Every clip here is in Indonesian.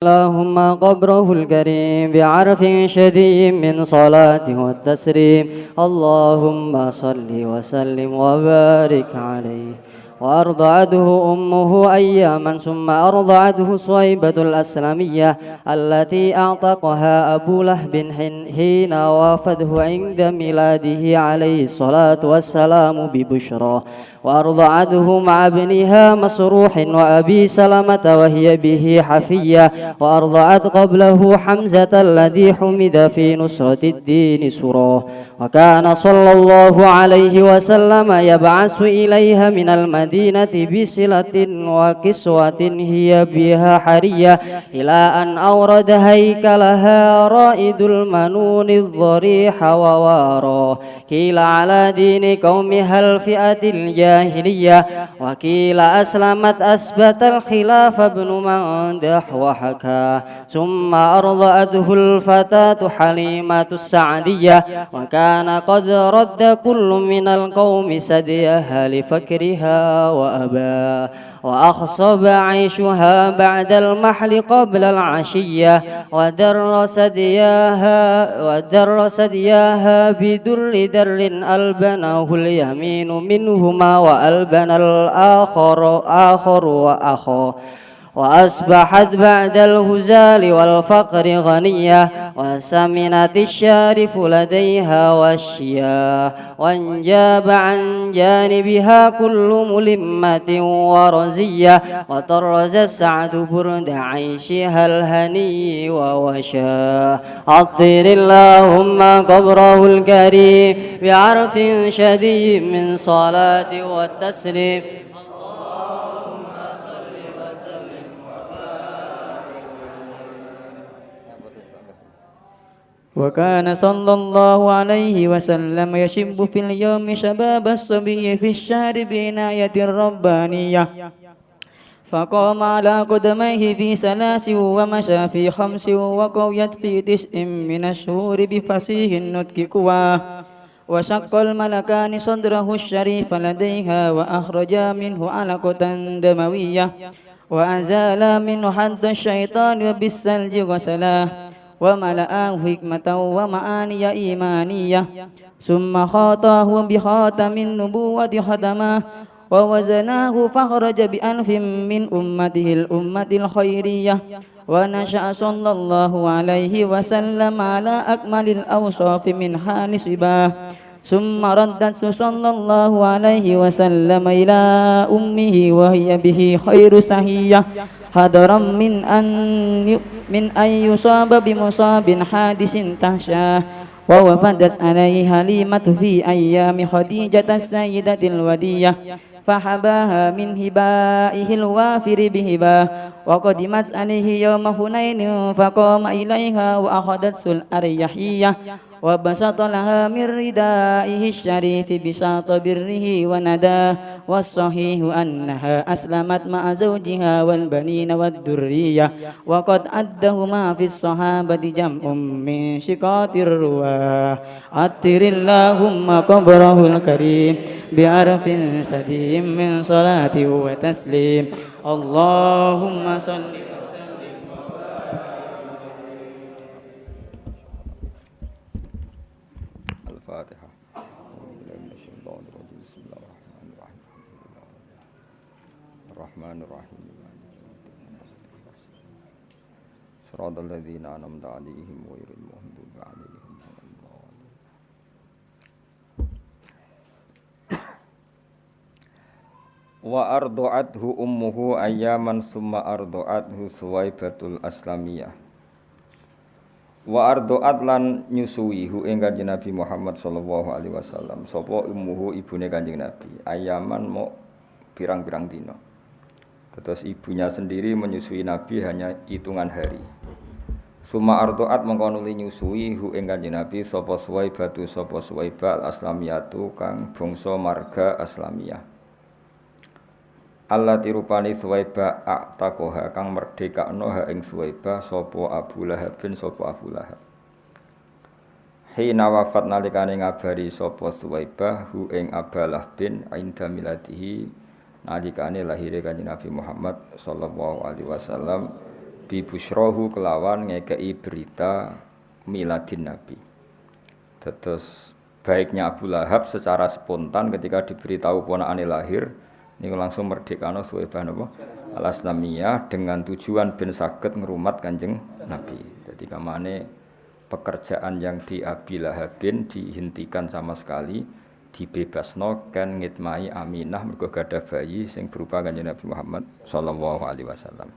اللهم قبره الكريم بعرف شديد من صلاة والتسليم. اللهم صل وسلم وبارك عليه. وأرضعته أمه أياما ثم أرضعته صويبة الأسلمية التي أعتقها أبو لهب حين وافده عند ميلاده عليه الصلاة والسلام ببشرى. وأرضعته مع ابنها مسروح وأبي سلمة وهي به حفية. وأرضعت قبله حمزة الذي حمد في نصرة الدين سراه. وكان صلى الله عليه وسلم يبعث إليها من المدينة بصلة وكسوة هي بها حرية إلى أن أورد هيكلها رائد المنون الضريح وواراه. قيل على دين قومها الفئة الجاهلية، وقيل أسلمت أثبت الخلاف ابن مندح وحكى. ثم أرضأته الفتاة حليمة السعدية، وكان قد رد كل من القوم ثديها لفكرها وأباه. وأخصب عيشها بعد المحل قبل العشية، ودر ثدياها بدر در ألبنه اليمين منهما وألبن الآخر وأخاه. وأصبحت بعد الهزال والفقر غنية، وسمنت الشارف لديها والشياه، وانجاب عن جانبها كل ملمة ورزية. وطرز السعد برد عيشها الهني ووشاه. عطر اللهم قبره الكريم بعرف شديد من صلاة والتسليم. وكان صلى الله عليه وسلم يشب في اليوم شباب الصبي في الشهر بعناية ربانية، فقام على قدميه في 3 ومشى في 5 وقويت في 9 من الشهور بفصيح النطق قواه. وشق الملكان صدره الشريف لديها وأخرجا منه علقة دموية، وأزالا منه حد الشيطان بالثلج غسلاه، وملآه حكمة ومعاني إيمانية. ثم خاطاه بخاتم النبوة ختماه، ووزناه فخرج بألف من أمته الأمة الخيرية. ونشأ صلى الله عليه وسلم على أكمل الأوصاف من حال صباه. ثم ردت صلى الله عليه وسلم إلى أمه وهي به خير سهية، حذرا من أن يصاب بمصاب حادث تهشاه. ووفدت عليه حليمة في أيام خديجة السيدة الودية، فحباها من هبائه الوافر بهباه. وقدمت عليه يوم حنين فقام إليها وأخذت الأريحية، وبسط لها من ردائه الشريف بساط بره ونداه. والصحيح أنها أسلمت مع زوجها والبنين والذرية، وقد أدهما في الصحابة جمع من شقات الرواه. عطر اللهم قبره الكريم بعرف سديم من صلاة وتسليم. اللهم صل الفاتحة. بسم الله الرحمن الرحيم. صراط الذين أنعمت عليهم غير المغضوب عليهم ولا الضالين. Wa arda'athu ummuhu ayyaman summa arda'athu Suwaibatul Aslamiyah. Wa arda'at lan nyusui hu ing Kanjeng Nabi Muhammad sallallahu alaihi wasallam sapa ummuhu ibune Kanjeng Nabi ayyaman mau pirang-pirang dina. Terus ibunya sendiri menyusui Nabi hanya hitungan hari. Summa arda'at mengko nuli nyusui hu ing Kanjeng Nabi sapa Suwaibatu sapa Suwaibah al-Aslamiyatu kang bangsa marga Aslamiyah. Allah tirupani Suwaibah a'taqoha kang merdekakno ha ing Suwaibah sapa Abu Lahab bin sapa Abu Lahab. Hina wafat nalikane ngabari sapa Suwaibah hu ing Abalah bin inda miladihi nalikane lahire Kanjeng Nabi Muhammad sallallahu alaihi wasallam bi busyrahu kelawan ngekei berita miladin Nabi. Terus baiknya Abu Lahab secara spontan ketika diberitahu ponakane lahir niku langsung merdekano Suwaibah napa al-Aslamiyah dengan tujuan ben saged ngrumat Kanjeng Nabi. Jadi kamane pekerjaan yang di Abi Lahabin dihentikan sama sekali, dibebasno kan ngitmai Aminah mergo gadah bayi sing berupa Kanjeng Nabi Muhammad sallallahu alaihi wasallam.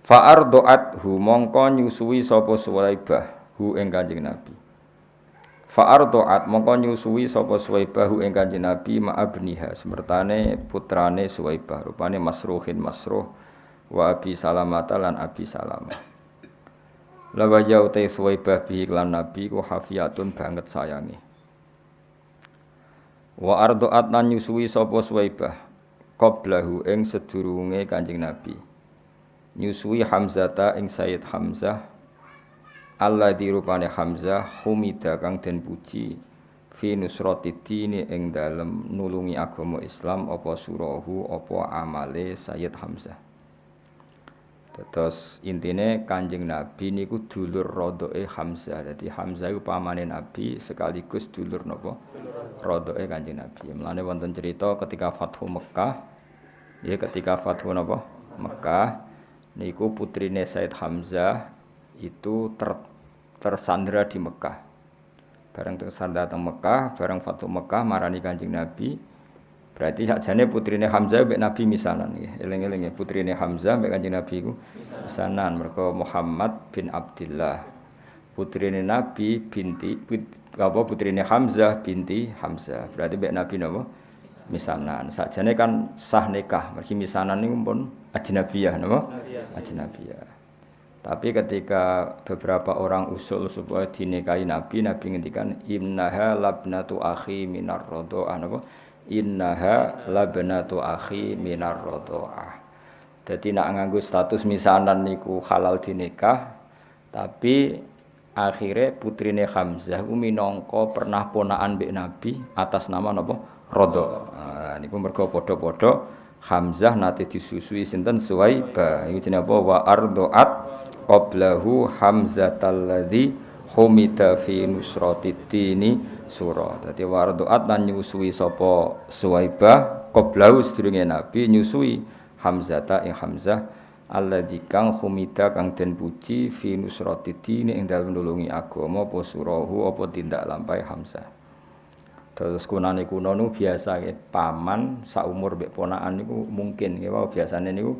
Fa ardoathu mongko nyusui sapa Suwaibah hu ing Kanjeng Nabi. Fa ardoat mongko nyusui sapa Suwaibah hu ing Kanjeng Nabi ma'abniha semertane putrane Suwaibah rupane Masruhin Masruh wa Abi Salamah lan Abi Salamah. Lawaya utai Suwaibah bi iklan Nabi ku hafiyatun banget sayangi. Wa ardoat lan nyusui sapa Suwaibah qablahu ing sedurunge Kanjeng Nabi. Nyusui Hamzata ing Sayyid Hamzah Allah dirupane Hamzah humida kang den puji fi nusratid-dini ing dalem nulungi agama Islam apa surahu apa amale Sayyid Hamzah. Terus intine Kanjeng Nabi niku dulur rodoke Hamzah. Jadi Hamzah iku pamane Nabi sekaligus dulur napa? Rodoke Kanjeng Nabi. Mulane wonten cerita ketika Fathu Mekkah, ya ketika Fathu napa? Mekkah niku putrine Sayyid Hamzah itu tersandra di Mekah. Bareng tersandra teng Mekah, bareng Fathu Mekah marani Kanjeng Nabi. Berarti sakjane putrine Hamzah mbek Nabi misanan nggih. Eling-eling putrine Hamzah mbek Kanjeng Nabi iku misanan mergo Muhammad bin Abdullah. Putrine Nabi binti putrine Hamzah binti Hamzah. Berarti mbek Nabi napa? Misanan. Sakjane kan sah nikah, mergi misanan niku pun ajnabiyah napa? Ajnabiyah. Tapi ketika beberapa orang usul supaya dinikahi Nabi, Nabi ngendikan innaha labnatu akhi minar radha'ah napa? Innaha labnatu akhi minar radha'ah. Dadi nak nganggo status misanan niku halal dinikah, tapi akhirnya putrine Hamzah ku minangka pernah ponakan mbek Nabi atas nama napa? Radha'ah. Niku mergo padha-padha Hamzah nate disusui sinten Suwaibah. Iku jenenge apa? Wa ardoat qablahu Hamzatal ladzi humida fi nusratid-dini surah. Dadi warduat lan nyusui sapa Suwaibah qablahu sedurunge Nabi nyusui Hamzata ing Hamzah alladzi kang humida kang den puji fi nusratid-dini ing dalem nulungi agama apa surahu apa tindak lampahe Hamzah. Terus kunane kuno nu biasa paman saumur mbek ponakan niku mungkin nggih wae biasane niku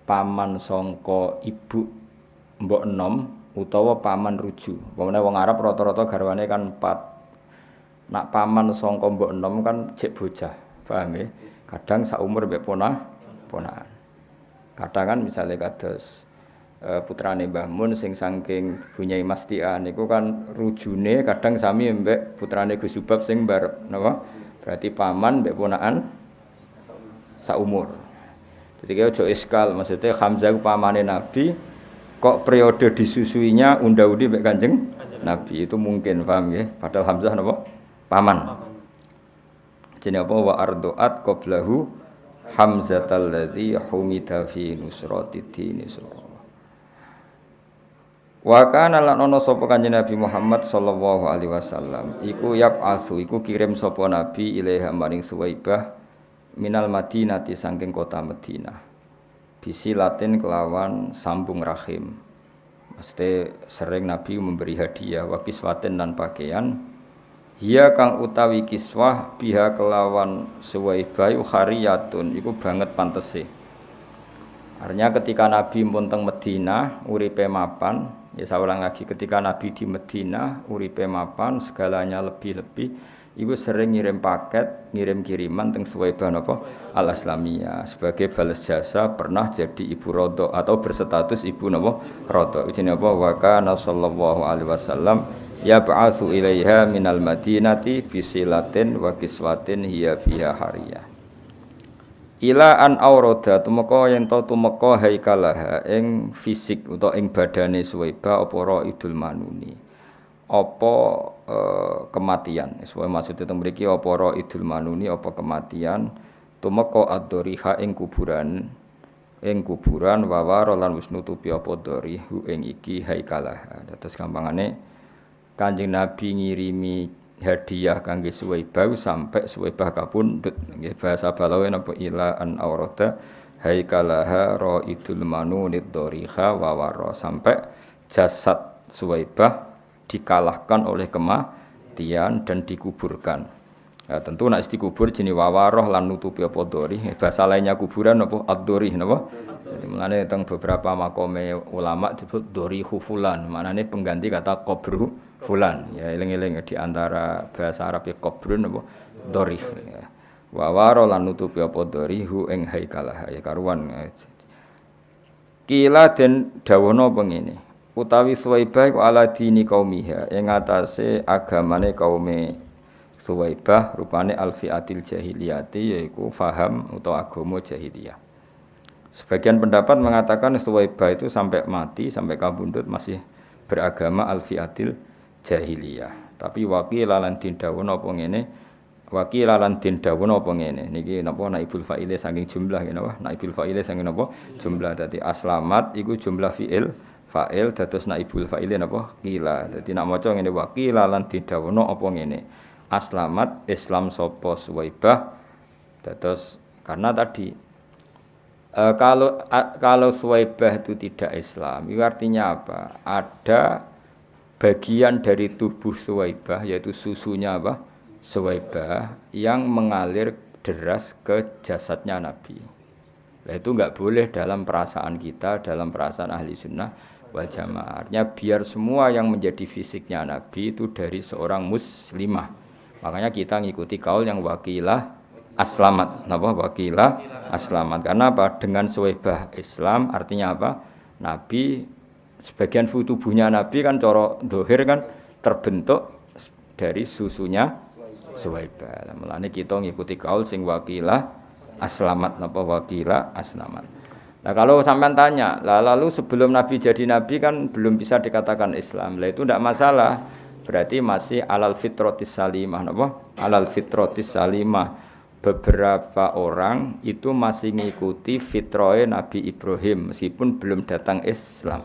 paman sangka ibu mbok enom utawa paman ruju. Pemene wong Arab rata-rata garwane kan 4. Nak paman sangka mbok enom kan jek bocah, paham nggih? Kadang saumur mbek ponakan. Kadang kan misale kados putrane Mbah Mun sing saking Bunyai Mastia niku kan rujune kadang sami mbek putrane Gus Subab sing mbarep napa? Berarti paman mbek ponakan saumur. Jadi kaya aja iskal, maksudnya Hamzah pamane Nabi kok periode disusuinya unda-undi mbek Kanjeng Nabi itu mungkin paham nggih padahal Hamzah napa paman jenenge apa wa ardoat qablahu Hamzatal ladzi humida fi nusratid-dini wa kana lan ana sapa Kanjeng Nabi Muhammad sallallahu alaihi wasallam iku yab'atsu iku kirim sapa Nabi ilaiha maring Suwaibah minal Madinati saking kota Madinah bisi latin kelawan sambung rahim. Maksudnya sering Nabi memberi hadiah wa kiswatin dan pakaian. Hiya kang utawi kiswah biha kelawan Suwaibah khariyatun iku banget pantese. Artinya ketika Nabi pun teng Madinah uripe mapan, ya saya ulang lagi ketika Nabi di Madinah uripe mapan segalanya lebih-lebih. Ibu sering ngirim paket, ngirim kiriman teng Suwaibah napa al-Aslamiyah sebagai balas jasa pernah jadi ibu rodo atau berstatus ibu napa rodo. Jenenge apa? Wa kana sallallahu alaihi wasallam yab'atsu ilaiha minal madinati bisilatin wa kiswatin hiya fiha hariyah. Ila an aurada tumeka yen to tumeka haikalaha ing fisik utawa ing badane Suwaibah apa Raidul Manuni. Apa kematian. Sesuai maksudnya teng mriki apa Raidul Manuni apa kematian tumeka ad-doriha ing kuburan ing kuburan wawaro lan wis nutupi apa dorihu ing iki haikalah. Terus gampangane Kanjeng Nabi ngirimi hadiah kangge Suwaibah sampai Suwaibah kapundhut. Nggih bahasa balawe napa ila an aurata haikalaha raidul manunid doriha wawaro sampai jasad Suwaibah dikalahkan oleh kematian dan dikuburkan. Ya, tentu nek dikubur jenenge wawaroh lan nutupi apa dori. Bahasa lainnya kuburan apa ad-dori napa? Jadi mulane teng beberapa makome ulama disebut dori fulan, maknane pengganti kata qabru fulan. Ya eling-eling di antara bahasa Arab qabrun apa dori. Ya. Wawaroh lan nutupi apa dori hu ing haikalah ya karuan. Kila den dawono pengene. Utawi Suwaibah iku ala dini kaumiha ing atase agamane kaume Suwaibah rupane alfiatil jahiliyati yaiku faham atau agama jahiliyah. Sebagian pendapat mengatakan Suwaibah itu sampai mati sampai kabundut masih beragama alfiatil jahiliyah. Tapi wakilalan din dawuh napa ngene? Wakilalan din dawuh napa ngene? Niki napa naibul fa'ile saking jumlah ngene napa? Naibul fa'ile saking napa? Jumlah dadi aslamat iku jumlah fi'il fa'il dados naibul fa'ile napa? Qila. Dadi nek maca ngene wakilalan din dawuh napa ngene? Aslamat Islam sopo Suwaibah terus karena tadi kalau Suwaibah itu tidak Islam itu artinya apa? Ada bagian dari tubuh Suwaibah yaitu susunya apa? Suwaibah yang mengalir deras ke jasadnya Nabi. Nah, itu enggak boleh dalam perasaan kita, dalam perasaan ahli sunnah wal jamaah. Artinya biar semua yang menjadi fisiknya Nabi itu dari seorang muslimah. Makanya kita ngikuti kaul yang wakilah aslamat. Napa wakilah aslamat? Karena apa? Dengan Suwaibah Islam artinya apa? Nabi sebagian tubuhnya Nabi kan cara dohir kan terbentuk dari susunya Suwaibah. Mulane kita ngikuti kaul sing wakilah aslamat. Napa wakilah aslamat? Nah kalau sampean tanya, lalu sebelum Nabi jadi Nabi kan belum bisa dikatakan Islam. Lah itu tidak masalah. Berarti masih alal fitrotis salimah, napa? Alal fitrotis salimah. Beberapa orang itu masih mengikuti fitroe Nabi Ibrahim meskipun belum datang Islam.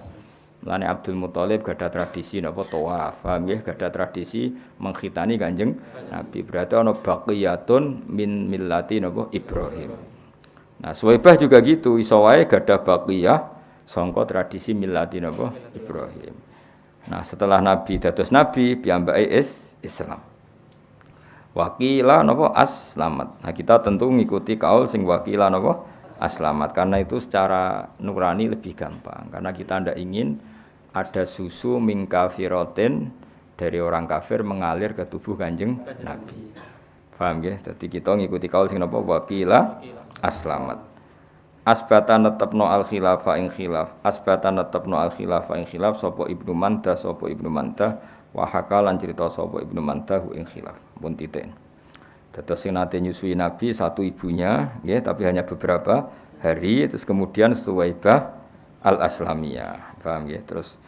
Mulane Abdul Muthalib gada tradisi napa tawaf, paham nggih? Gada tradisi mengkhitani Kanjeng Nabi. Berarti ana baqiyatun min millati napa Ibrahim. Nah, Suwaibah juga gitu, iso wae gada baqiyah sangka tradisi millati napa Ibrahim. Nah setelah Nabi dados Nabi piyambake Islam. Wakila napa aslamat. Nah kita tentu ngikuti kaul sing wakila napa aslamat karena itu secara nurani lebih gampang karena kita ndak ingin ada susu min kafirotin dari orang kafir mengalir ke tubuh Kanjeng Nabi. Paham nggih? Dadi kita ngikuti kaul sing napa wakila aslamat. Asbatan netepno al khilafa ing khilaf. Asbatan netepno al khilafa ing khilaf sapa Ibnu Mandah sapa Ibnu Mandah wa hakalan cerita sapa Ibnu Mandah ing khilaf. Pun titik. Dados sing nate nyusui Nabi satu ibunya nggih tapi hanya beberapa hari terus kemudian Suwaibah al-Aslamiyah. Paham nggih? Terus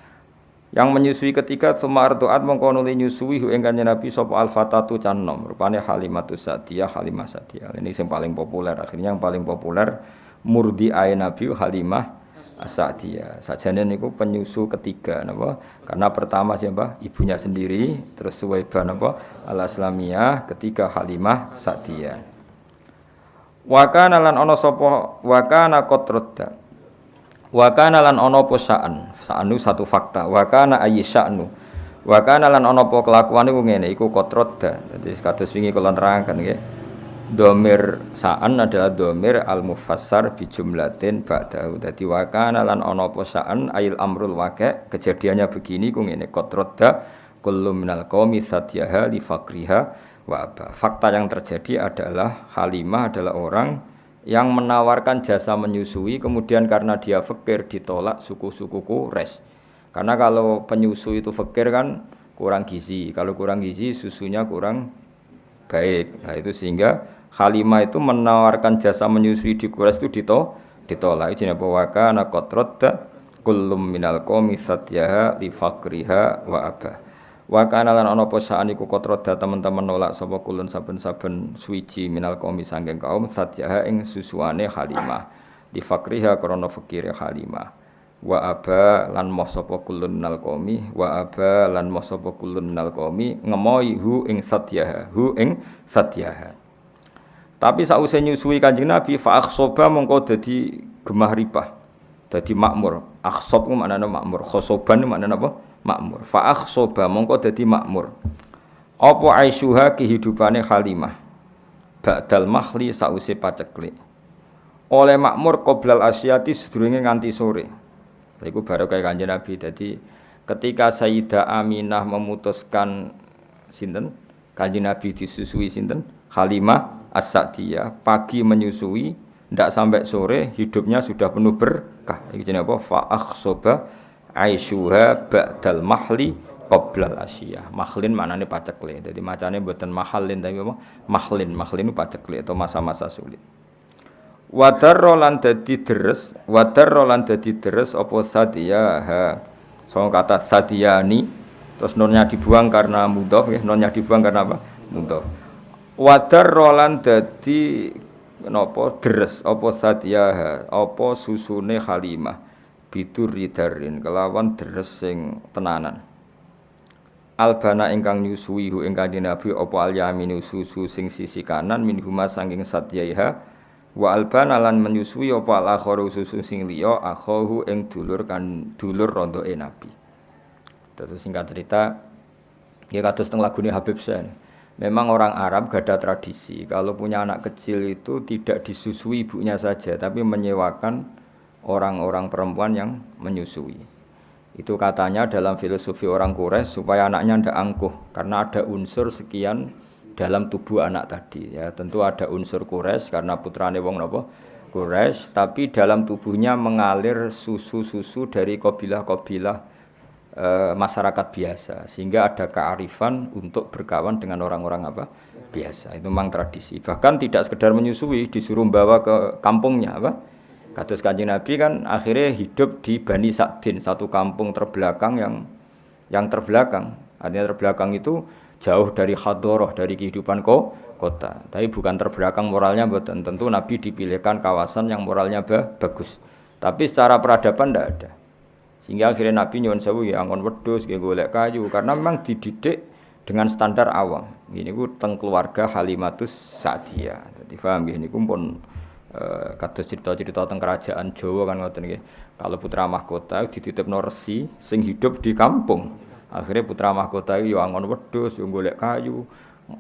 yang menyusui ketika Sumar Doat mongko nuli nyusui ing Kanjeng Nabi sapa al-Fatatu canom rupane Halimatus Sa'diyah Halimah Sa'diyah. Ini yang paling populer akhirnya yang paling populer murdi ae Nabi Halimah As-Sa'diyah. Sajane niku penyusu ketiga napa? Karena pertama siapa? Ibunya sendiri, terus Suwaibah napa? Al-Aslamiyah, ketiga Halimah Sa'diyah. Wa kana lan ana sapa wa kana qatradda. Wa kana lan ana apa sa'anu satu fakta. Wa kana ayyisa'nu. Wa kana lan ana apa kelakuan niku ngene iku qatradda. Dadi kados wingi kula nerangkan nggih. Domir sa'an adalah domir al-mufassar bi jumlatin ba'dahu. Dadi wa kana lan ana apa sa'an ail amrul waqi' kejadiannya begini ku ngene qatradda kullu minal qaumi satyaha li faqriha wa aba. Fakta yang terjadi adalah Halimah adalah orang yang menawarkan jasa menyusui kemudian karena dia fakir ditolak suku-suku Quraisy. Karena kalau penyusu itu fakir kan kurang gizi. Kalau kurang gizi susunya kurang baik. Nah itu sehingga Halimah itu menawarkan jasa menyusui di Quraisy itu ditolak. Jenenge wa kana qatradda kullum minal qaumi satyaha li faqriha wa aba. Wa kana lan ana apa saan iku qatradda teman-teman nolak sapa kulun saben-saben suwiji minal qaumi sanging kaum satyaha ing susuane Halimah. di fakriha krana fakire Halimah. Wa aba lan moh sapa kullun nal qaumi wa aba lan moh sapa kullun nal qaumi ngemoi hu ing satyaha. Tapi sausé nyusui Kanjeng Nabi fa akhsoba mongko dadi gemah ripah. Dadi makmur. Akhsob ku maknane makmur, khosoban maknane apa? Makmur. Fa akhsoba mongko dadi makmur. Apa aisyuha kehidupane Halimah. Ba'dal mahli sausé paceklik. Oleh makmur qoblal asyati sedurunge nganti sore. Iku barokah Kanjeng Nabi. Jadi ketika Sayyidah Aminah memutuskan sinten? Kanjeng Nabi disusui sinten? Halimah As-Sa'diyah, pagi menyusui, ndak sampai sore hidupnya sudah penuh berkah. Iki jenenge apa? Fa akhsoba aishuha ba'dal mahli qoblal asyiyah. Mahlin maknane paceklik. Jadi macane mboten mahallin tapi apa? Mahlin itu paceklik atau masa-masa sulit. Wadarro lan dadi deres apa sadiyah. Soal kata sadiyani terus nunnya dibuang karena mudhof ya, nunnya dibuang karena apa? Mudhof. Wadarro lan dadi napa deres apa sadiyah apa susune Halimah biduri darin kelawan deres sing tenanan. Albana ingkang nyusui hu ing Kanjeng Nabi apa al-yaminu susu sing sisi kanan minhuma saking sadiyah. Wa albana lan menyusui apa al-akharu susu sing liya akhahu ing dulur rondoke Nabi. Terus singkat cerita ya kados teng lagune Habib Sen. Memang orang Arab gada tradisi kalau punya anak kecil itu tidak disusui ibunya saja tapi menyewakan orang-orang perempuan yang menyusui. Itu katanya dalam filosofi orang Quraisy supaya anaknya ndak angkuh karena ada unsur sekian dalam tubuh anak tadi ya, tentu ada unsur Quraisy karena putrane wong napa Quraisy, tapi dalam tubuhnya mengalir susu-susu dari kabilah-kabilah masyarakat biasa sehingga ada kearifan untuk berkawan dengan orang-orang apa biasa. Itu memang tradisi. Bahkan tidak sekedar menyusui, disuruh bawa ke kampungnya apa? Kados Kanjeng Nabi kan akhirnya hidup di Bani Sa'din, satu kampung terbelakang yang terbelakang. Artinya terbelakang itu jauh dari hadoroh, dari kehidupan kota. Tapi bukan terbelakang moralnya, betul. Tentu Nabi dipilihkan kawasan yang moralnya bagus. Tapi secara peradaban tidak ada. Sehingga akhirnya Nabi nyuwun sewu ya angon wedhus, nggih golek kayu karena memang dididik dengan standar awam. Ini ku teng keluarga Halimatus Sa'diyah. Dadi paham nggih niku pun kados cerita-cerita teng kerajaan Jawa kan ngoten nggih. Kalau putra mahkota dititipno resi sing hidup di kampung. Akhirnya putra mahkota itu ya angon wedhus, ya golek kayu,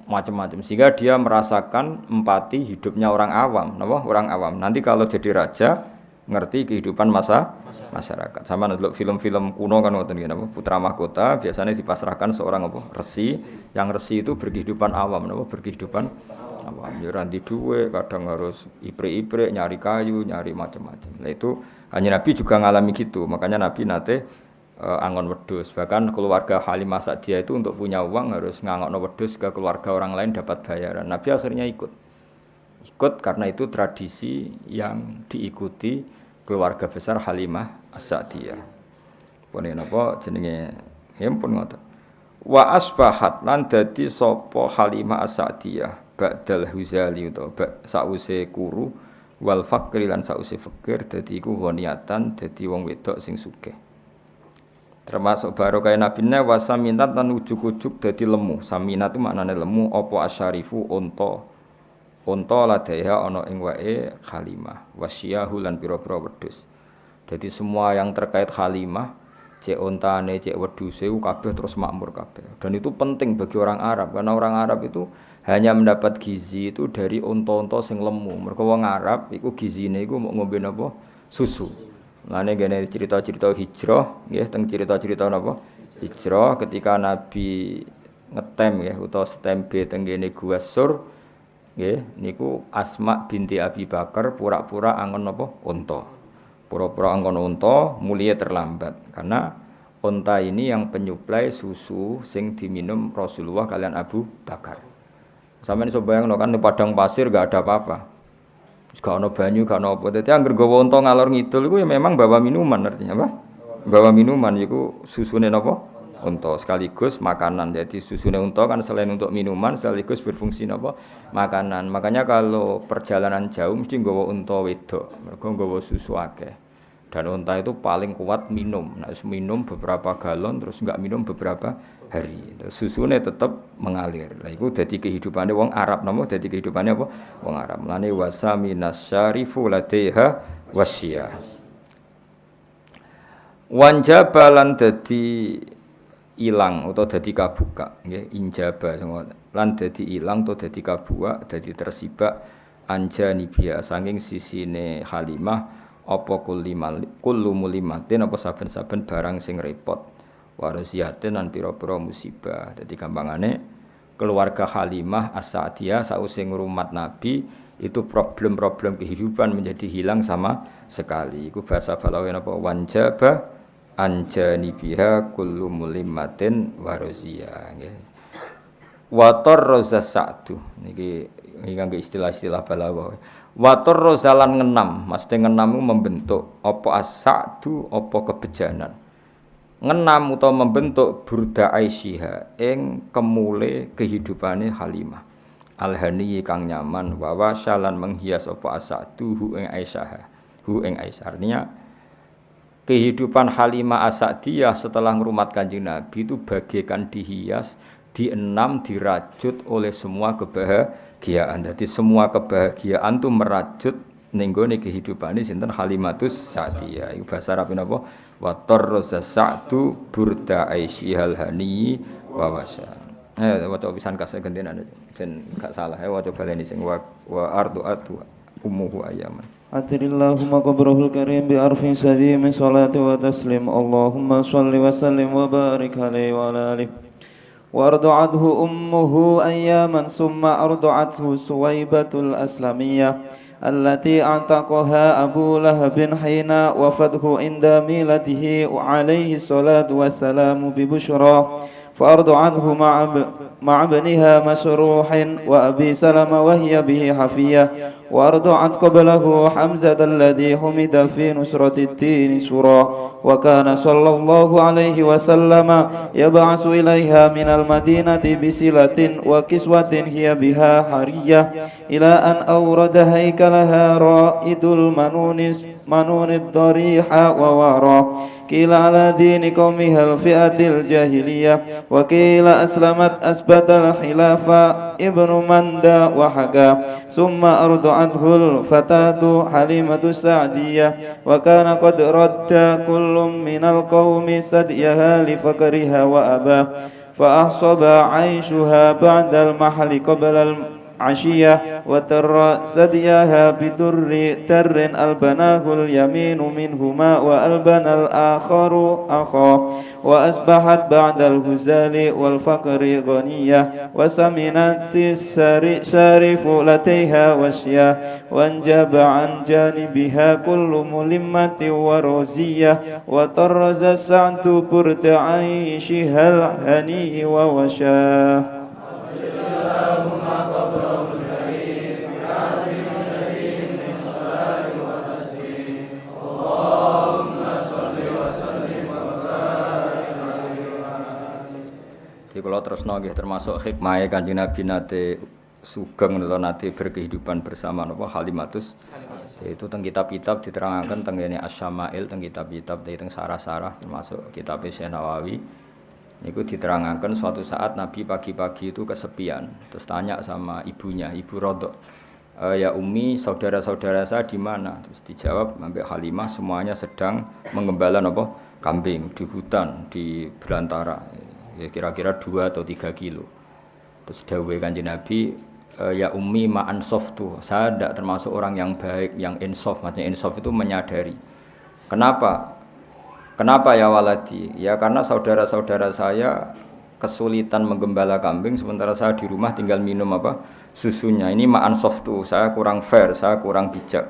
macam-macam. Sehingga dia merasakan empati hidupnya orang awam, napa? Orang awam. Nanti kalau jadi raja ngerti kehidupan masyarakat. Sama ndelok film-film kuno kan ngoten nggih napa? Putra mahkota biasanya dipasrahkan seorang apa? Resi. Yang resi itu berkehidupan awam, napa? Berkehidupan awam. Ya ranti duwe, kadang harus iprik-iprik, nyari kayu, nyari macam-macam. Nah itu Kanjeng Nabi juga ngalami gitu. Makanya Nabi nate angon wedhus. Bahkan keluarga Halimah Sa'diyah itu untuk punya uang harus ngangokno wedhus ke keluarga orang lain dapat bayaran. Nabi akhirnya ikut karena itu tradisi yang diikuti keluarga besar Halimah As-Sa'diyah. Pune napa jenenge pun ngoten. Wa asbahat lan dadi sapa Halimah As-Sa'diyah ba'dal huzali utawa sause kuru wal fakri lan sause fakir dadi iku ghoniatan dadi wong wedok sing sugih. Termasuk barokah nabine wa saminat lan ujug-ujug dadi lemu. Saminat itu maknane lemu apa asyarifu unta ladaiha ana ing wae Halimah wasyahu lan pira-pira wedhus. Jadi semua yang terkait Halimah, cek untane, cek wedhuse kabeh terus makmur kabeh. Dan itu penting bagi orang Arab karena orang Arab itu hanya mendapat gizi itu dari unta-unta sing lemu. Mergo wong Arab iku gizine iku mau ngombe napa? Susu. Lane gene cerita-cerita hijrah nggih teng cerita-cerita napa? Hijrah ketika Nabi ngetem nggih utawa stembe teng gene Gua Sur nggih niku Asma binti Abi Bakar pura-pura angon napa? Unta. Pura-pura angon unta mulia terlambat karena unta ini yang penyuplai susu sing diminum Rasulullah kalian Abu Bakar. Sampeyan iso bayangno kan di padang pasir enggak ada apa-apa. Gak ono banyu, gak ono apa. Dadi anggere gawa unta ngalor ngidul iku ya memang bawa minuman artinya apa? Bawa minuman iku susune napa? unta sekaligus makanan. Jadi susune unta kan selain untuk minuman sekaligus berfungsi napa? Makanan. Makanya kalau perjalanan jauh mesti nggawa unta wedok, mergo nggawa susu akeh. Dan unta itu paling kuat minum. Nah, minum beberapa galon terus enggak minum beberapa hari. Susune tetap mengalir. Lah iku dadi kehidupane wong Arab napa? Dadi kehidupane apa? Wong Arab. Mulane wasaminas syarifu ladaiha wasyiyah. Wanjabalan dadi ilang utawa dadi kabuka nggih injaba lan dadi ilang utawa dadi kabuka dadi tersibak anjani biya saking sisine Halimah apa kullu mulimatin apa saben-saben barang sing repot warasiatin lan pira-pira musibah. Dadi gampangane keluarga Halimah As-Sa'diyah sause ngrumat Nabi itu problem-problem kehidupan menjadi hilang sama sekali. Iku bahasa balawe napa wanjaba anjani biha kullu mulimatin warozia nggih. Wa tarraza sa'du niki kangge istilah-istilah balaghah. Wa tarraza lan ngenam, maksudnya ngenam itu membentuk apa as-sa'du apa kebejanan. Ngenam utawa membentuk burda Aisyah ing kemule kehidupane Halimah. Alhani kang nyaman wa wasyalan menghias apa as-sa'du hu ing Aisyah. Hu ing Aisyah artinya kehidupan Halimah As-Sa'diyah setelah ngrumat Kanjeng Nabi itu bagaikan dihias, dienam, dirajut oleh semua kebahagiaan. Jadi semua kebahagiaan itu merajut ning gone kehidupane sinten Halimatus Sa'diyah. Iku bahasa Arab napa? Wa tarraza sa'du burda aisyihal hani wa wasya. Waca pisan kase gentenan ben gak salah. Waca baleni sing wa ardu ummuhu ayaman. أتر اللهم قبره الكريم بأرف سديم صلاة وتسليم اللهم صل وسلم وبارك عليه وعلى آله وأرضعته أمه أياما ثم أرضعته سويبة الأسلمية التي أعتقها أبو لهب حين وفده عند ميلته عليه الصلاة والسلام ببشرى فأرضعته مع ابنها مسروح وأبي سلمة وهي به حفية وأرضعت قبله حمزة الذي حمد في نصرة الدين سرا وكان صلى الله عليه وسلم يبعث إليها من المدينة بسلة وكسوة هي بها حرية إلى أن أورد هيكلها رائد المنون الضريح ووارى قيل على دين قومها الفئة الجاهلية وقيل أسلمت أثبت الخلافة ابن مندى وحكى ثم أرضعته الفتاة حليمة السعدية وكان قد رد كل من القوم ثديها لفقرها وأباه فأحصب عيشها بعد المحل قبل عشية وتر ثديها بدر تر ألبناه اليمين منهما وألبن الآخر أخا وأصبحت بعد الهزال والفقر غنية وسمنت السارف لديها وشيا وانجب عن جانبها كل ملمة ورزية وطرز السعد برد عيشها الهني ووشاه Kalau terus nggih termasuk hikmah Kanjeng Nabi nate sugeng atau nate berkehidupan bersama napa Halimatus itu teng kitab-kitab diterangkan teng ngene Asy-Syama'il teng kitab-kitab teng sarah-sarah termasuk kitab Syekh Nawawi niku diterangkan suatu saat Nabi pagi-pagi itu kesepian terus tanya sama ibunya Ibu Rodok ya Umi saudara-saudara saya di mana terus dijawab sampai Halimah semuanya sedang menggembala napa kambing di hutan di belantara ya kira-kira 2 atau 3 kilo. Terus dawuhe Kanjeng Nabi, ya Ummi ma ansaftu. Saya tidak termasuk orang yang baik, yang insaf. Maksudnya insaf itu menyadari. Kenapa? Kenapa ya waladi? Ya karena saudara-saudara saya kesulitan menggembala kambing sementara saya di rumah tinggal minum apa? Susunya. Ini ma ansaftu. Saya kurang fair, saya kurang bijak.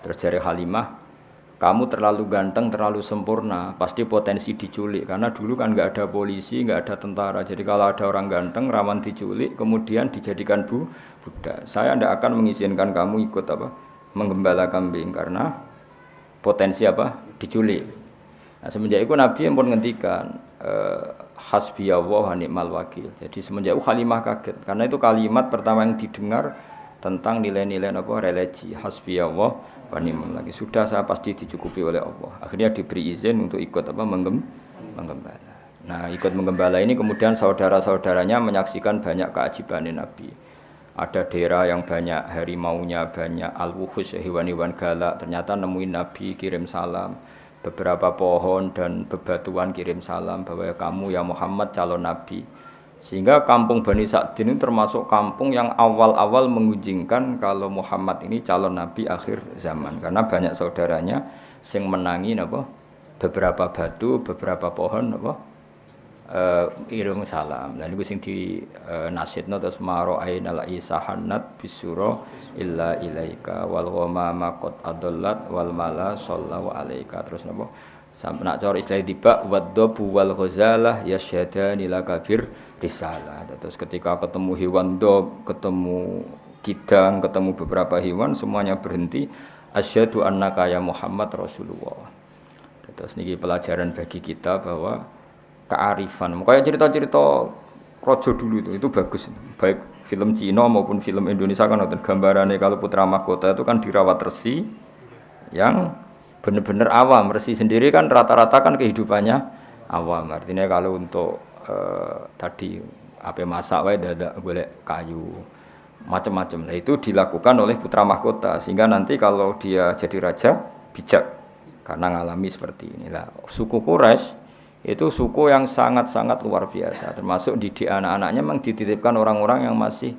Terus jari Halimah, kamu terlalu ganteng, terlalu sempurna, pasti potensi diculik. Karena dulu kan nggak ada polisi, nggak ada tentara. Jadi kalau ada orang ganteng, rawan diculik, kemudian dijadikan budak. Saya tidak akan mengizinkan kamu ikut apa menggembala kambing karena potensi apa diculik. Nah, semenjak itu Nabi yang pun ngendikan, hasbiyallah wa ni'mal wakil. Jadi semenjak Halimah kaget karena itu kalimat pertama yang didengar tentang nilai-nilai apa religi hasbiyallah wa ni'mal wakil. Sudah saya pasti dicukupi oleh Allah. Akhirnya diberi izin untuk ikut apa menggembala. Nah, ikut menggembala ini kemudian saudara-saudaranya menyaksikan banyak keajaiban Nabi. Ada daerah yang banyak harimaunya, banyak al-wuhus, hewan-hewan galak. Ternyata nemuin Nabi kirim salam. Beberapa pohon dan bebatuan kirim salam bahwa kamu ya Muhammad calon Nabi. Sehingga kampung Bani Sa'din ini termasuk kampung yang awal-awal mengunjingkan kalau Muhammad ini calon Nabi akhir zaman. Karena banyak saudaranya yang menangi apa, beberapa batu, beberapa pohon apa, kirim salam. Dan itu sing di nasidna terus maro ainal isahanat bisuro illa ilaika wal ghamama qad adallat wal mala sallallahu alaika. Terus napa sampe nak cara istilah tiba waddabu wal ghazalah yasyadani lakabir risalah. Terus ketika ketemu hewan dob, ketemu kidang, ketemu beberapa hewan semuanya berhenti asyhadu annaka ya Muhammad Rasulullah. Terus niki pelajaran bagi kita bahwa kearifan, makanya cerita-cerita rojo dulu itu bagus, baik film Cina maupun film Indonesia kan nonton gambarannya kalau putra mahkota itu kan dirawat resi yang benar-benar awam. Resi sendiri kan rata-rata kan kehidupannya awam, artinya kalau untuk tadi apa masak wae dadak golek kayu macam-macam. Nah itu dilakukan oleh putra mahkota sehingga nanti kalau dia jadi raja bijak karena ngalami seperti ini. Lah suku Quraisy itu suku yang sangat-sangat luar biasa, termasuk didik anak-anaknya memang dititipkan orang-orang yang masih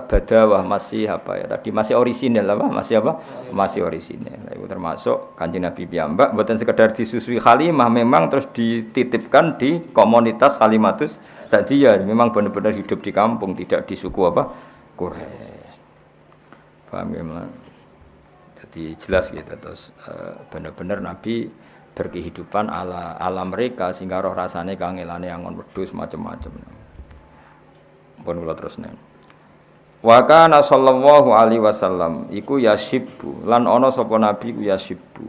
badawah, masih apa ya tadi, masih orisinil apa, masih orisinil. Itu termasuk Kanjeng Nabi piyambak mboten sekedar disusui Halimah, memang terus dititipkan di komunitas Halimatus Sa'diyah, memang benar-benar hidup di kampung, tidak di suku apa Quraisy. Paham ya, Mas? Jadi jelas gitu terus benar-benar Nabi berkehidupan ala mereka sehingga roh rasane kangelane angon wedhus macam-macam. Pun kula terusne. Wa kana sallallahu alaihi wasallam iku yasibbu lan ana sapa nabi ku yasibbu.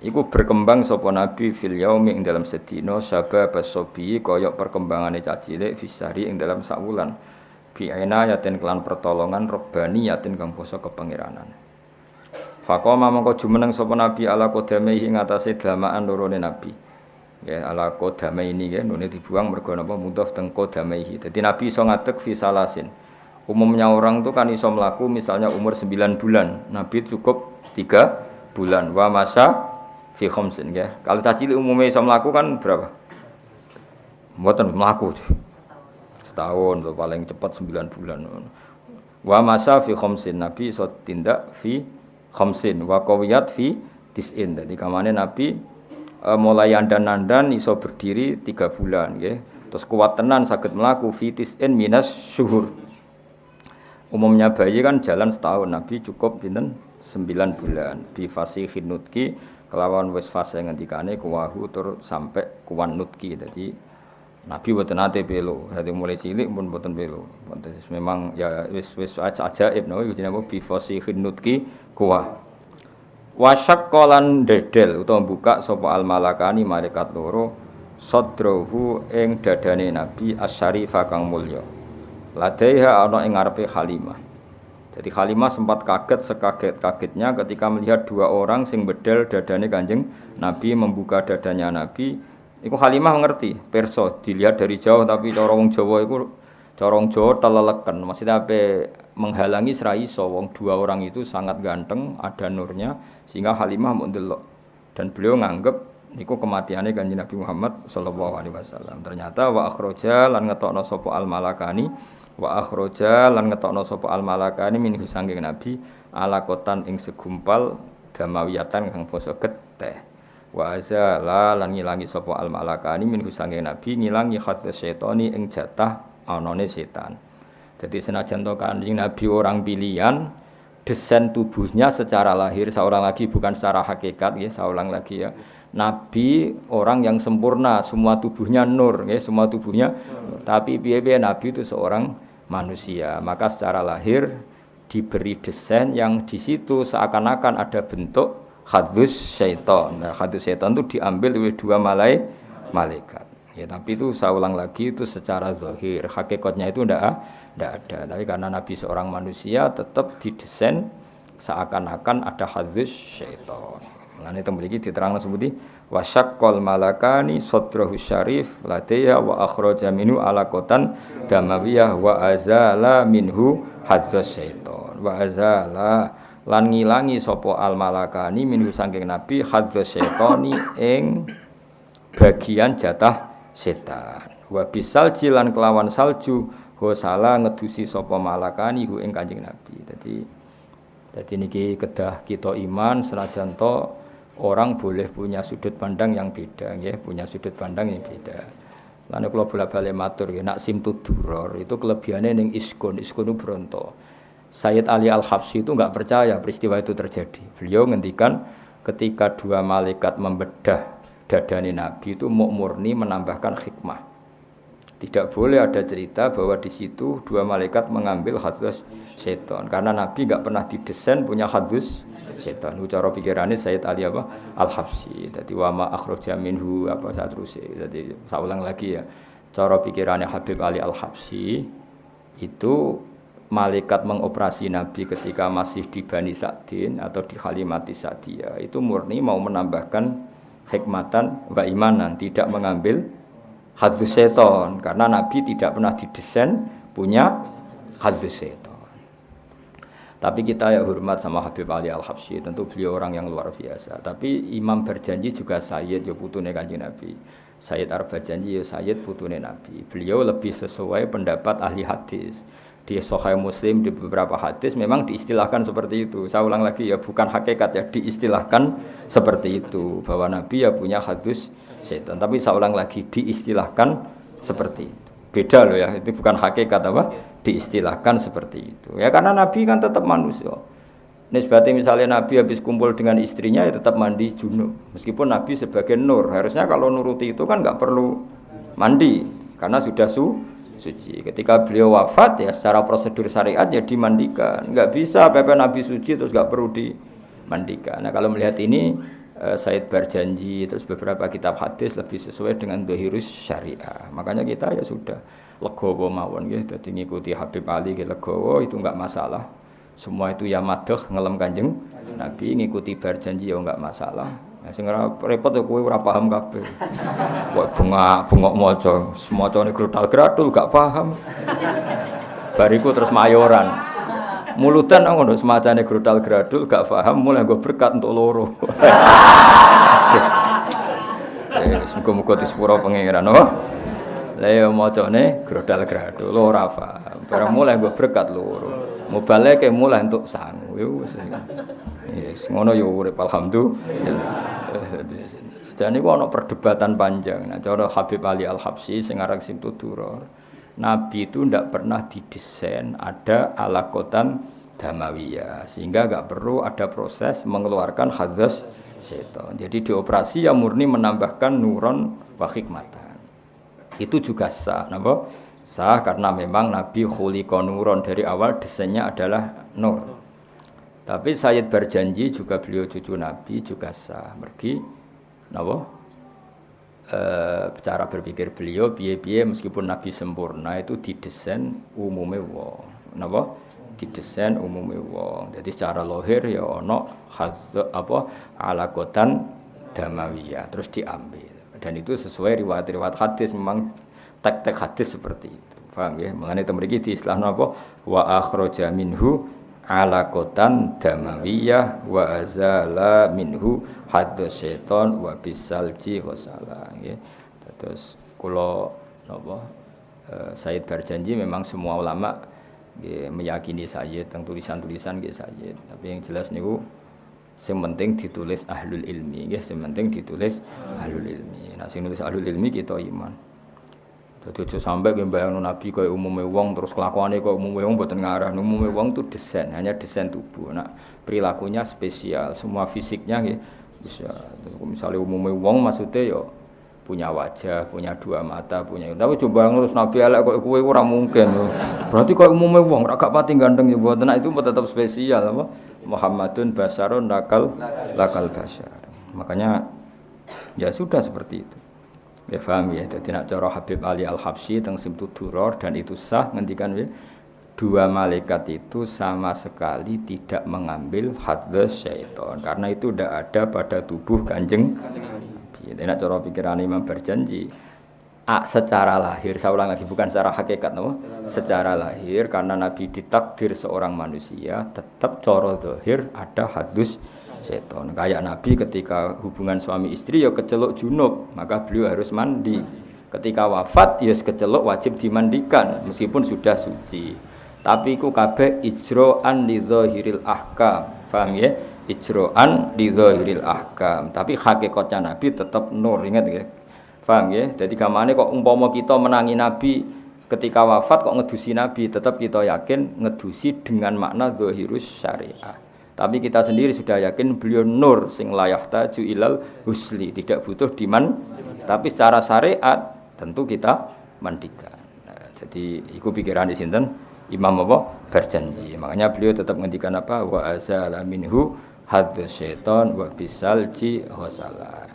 Iku berkembang sapa nabi fil yaumi ing dalam sedina sabab sobi kaya perkembangane cacilik fisari ing dalam sak wulan. Bi inayatin kelan pertolongan robbani yatin kang basa kepangeranan. Faqama mangko jumeneng sapa nabi ala qodame ing atase damaan lorone nabi. Ya ala qodame ini ya nune dibuang mergo napa mudhof teng qodame. Dadi nabi iso ngadeg fi salasin. Umumnya orang tuh kan iso mlaku misalnya umur 9 bulan, nabi cukup 3 bulan. Wa masa fi khamsin ya. Kalau cilik umumnya iso mlaku kan berapa? Mboten mlaku. Setahun tuh paling cepat 9 bulan. Wa masa fi khamsin nabi iso tindak fi khamsin wa qawiyat fi tis'in. Jadi kamane Nabi mulai andan-andan iso berdiri 3 bulan nggih. Terus kuat tenan saged mlaku fi tis'in minas syuhur. Umumnya bayi kan jalan setahun, Nabi cukup pinten 9 bulan. Bi fasihin nutki kelawan wis fase ngendikane kuwahu tur sampai kuwan nutki. Jadi Nabi mboten nate belo. Dadi mulai cilik pun mboten belo. Memang ya wis ajaib napa jenenge bi fasihin nutki kuah. Wasyak kolan dedel utawa buka sapa al malakani malaikat loro sadrahu ing dadane Nabi asyarifa kang mulya. Ladaiha ana ing ngarepe Halimah. Jadi Halimah sempat kaget sekaget-kagetnya ketika melihat 2 orang sing bedel dadane Kanjeng Nabi, membuka dadanya Nabi. Iku Halimah ngerti, perso dilihat dari jauh tapi cara wong Jawa iku cara wong Jawa teleleken. Maksudnya ape menghalangi serai iso wong 2 orang itu sangat ganteng, ada nurnya sehingga Halimah mau ndelok. Dan beliau nganggep niku kematiannya Kanjeng Nabi Muhammad sallallahu alaihi wasallam. Ternyata wa akhraja lan ngetokno sapa al malakani minhu sanging Nabi alakotan ing segumpal damawiyatan kang basa geteh. Wa azala lan ngilangi sapa al malakani minhu sanging Nabi ngilangi khadz syaitani ing jatah anane setan. Jadi senajan to Kanjeng Nabi orang pilihan, desain tubuhnya secara lahir seorang lagi bukan secara hakikat ya, seorang lagi ya. Nabi orang yang sempurna, semua tubuhnya nur ya, semua tubuhnya. Tapi piye-piye Nabi itu seorang manusia, maka secara lahir diberi desain yang di situ seakan-akan ada bentuk khadus syaitan. Nah, khadus syaitan itu diambil oleh 2 malaikat. Ya, tapi itu saya ulang lagi itu secara zahir, hakikatnya itu ndak ada. Tapi karena Nabi seorang manusia tetap didesain seakan-akan ada hadis syaitan. Mulane teng mriki diterangno sebuti wasyaqqal malakani sadrahu syarif ladaya wa akhraja minhu alaqatan damawiyah wa azala minhu hadis syaitan. Wa azala lan ngilangi sapa al malakani minhu saking Nabi hadis syaitani ing bagian jatah setan. Wa bisal jilan kelawan salju hosala ngedusi sapa malakani hu ing Kanjeng Nabi. Jadi niki kedah kita iman senajan to orang boleh punya sudut pandang yang beda nggih, punya sudut pandang yang beda. Lan kula bola-bali matur nggih nak simtud duror itu kelebihane ning iskun bronto. Sayyid Ali Al-Habsyi itu enggak percaya peristiwa itu terjadi. Beliau ngendikan ketika dua malaikat membedah dadane Nabi itu murni menambahkan hikmah. Tidak boleh ada cerita bahwa di situ dua malaikat mengambil hadis setan karena Nabi enggak pernah didesain punya hadis setan. Cara pikirannya Sayyid Ali Al-Habsyi. Jadi wa ma akhraja minhu apa saterusé. Jadi saya ulang lagi ya. Cara pikirannya Habib Ali Al-Habsyi itu malaikat mengoperasi Nabi ketika masih di Bani Sa'din atau di Halimati Sa'diyah itu murni mau menambahkan hikmatan wa imanan, tidak mengambil hadis setan karena Nabi tidak pernah didesain punya hadis setan. Tapi kita ya hormat sama Habib Ali Al-Habsyi, tentu beliau orang yang luar biasa. Tapi Imam berjanji juga Sayyid ya putune Kanjeng Nabi. Sayyid berjanji ya Sayyid putune Nabi. Beliau lebih sesuai pendapat ahli hadis. Di Sahih Muslim di beberapa hadis memang diistilahkan seperti itu. Saya ulang lagi ya, bukan hakikat ya, diistilahkan seperti itu bahwa Nabi ya punya hadis setan. Tapi saya ulang lagi diistilahkan seperti itu. Beda loh ya, itu bukan hakikat apa? Diistilahkan seperti itu. Ya karena Nabi kan tetap manusia. Nisbatnya misalnya Nabi habis kumpul dengan istrinya ya tetap mandi junub. Meskipun Nabi sebagai nur, harusnya kalau nuruti itu kan nggak perlu mandi karena sudah suci. Ketika beliau wafat ya secara prosedur syariat ya dimandikan. Enggak bisa pepe Nabi suci terus enggak perlu dimandikan. Nah, kalau melihat ini Said berjanji terus beberapa kitab hadis lebih sesuai dengan dhahirus syariah. Makanya kita ya sudah legowo mawon nggih dadi ngikuti Habib Ali ki legowo itu enggak masalah. Semua itu ya madhah ngelem Kanjeng Nabi ngikuti berjanji ya enggak masalah. Sing ora repot ya kowe ora paham kabeh. Kok bengak maca, semacane gradul gak paham. Bariku terus mayoran. Mulutan ngono semacane gradul gak paham mulai nggo berkat untuk loro. Muga-muga disepuro pangeran oh. Lah ya macane gradul ora paham. Bareng mulai nggo berkat loro. Mubaleke mulai untuk sangu. Yes, ngono yo urip alhamdulillah. Jadi ku ana perdebatan panjang. Nah, cara Habib Ali Al-Habsyi sing aran Simtud Duror, Nabi itu ndak pernah didesain ada alaqatan damawiyah sehingga enggak perlu ada proses mengeluarkan hadis setan. Jadi dioperasi yang murni menambahkan nuron wa hikmatan. Itu juga sah, napa? Sah karena memang Nabi khuliqa nuron dari awal desainnya adalah nur. Tapi Sayyid berjanji juga beliau cucu Nabi juga sah. Mergi napa? Cara berpikir beliau piye-piye meskipun Nabi sempurna itu didesain umume wong. Napa? Didesain umume wong. Jadi secara lahir ya ana alaqatan damawiyah terus diambil. Dan itu sesuai riwayat-riwayat hadis memang tek-tek hadis seperti itu. Paham ya? Mengenai temriki di istilah napa? Wa akhraja minhu alaqatan damawiyah wa azala minhu hadis setan wa bisalji wasala nggih. Terus kula napa Sayyid berjanji memang semua ulama nggih meyakini Sayyid teng tulisan-tulisan nggih Sayyid. Tapi yang jelas niku sing penting ditulis ahlul ilmi nggih, sing penting ditulis ahlul ilmi. Nah sing nulis ahlul ilmi kita iman. Dadi aja sampai nggih bayangno Nabi kaya umume wong terus kelakuane kaya umume wong mboten ngarah. Umume wong itu desain, hanya desain tubuh. Nah, perilakunya spesial, semua fisiknya nggih bisa. Misalnya umume wong maksudnya ya punya wajah, punya dua mata, punya. Tapi coba ngurus Nabi elek kaya kowe ora mungkin. Berarti kaya umume wong ora gak pati ganteng ya mboten. Nah, itu tetap spesial apa? Muhammadun basarun lakal basyar. Makanya ya sudah seperti itu. Ya paham ya. Dadi nek cara Habib Ali Al-Habsyi teng Simtud Duror dan itu sah ngendikan dua malaikat itu sama sekali tidak mengambil hadzz syaitan karena itu tidak ada pada tubuh Kanjeng Nabi. Nek cara pikiran Imam berjanji secara lahir, saya ulang lagi bukan secara hakikat, no? Secara lahir karena Nabi ditakdir seorang manusia tetap cara zahir ada hadzz syaitan. Kayak Nabi ketika hubungan suami istri ya keceluk junub, maka beliau harus mandi. Ketika wafat ya keceluk wajib dimandikan meskipun sudah suci. Tapi iku kabeh ijro'an li zahiril ahkam. Paham ya? Ijro'an li zahiril ahkam. Tapi hakikatnya Nabi tetap nur, ingat ya. Paham ya? Jadi gamane kok umpama kita menangi Nabi ketika wafat kok ngedusi Nabi, tetap kita yakin ngedusi dengan makna zahirus syariah. Tapi kita sendiri sudah yakin beliau nur sing layah taju ilal husli, tidak butuh diman. Tapi secara syariat tentu kita mandikan. Nah, jadi iku pikiran di sinten Imam apa berjanji. Makanya beliau tetap ngendikan apa wa azala minhu hadzz syaitan wa bisalji ghasala.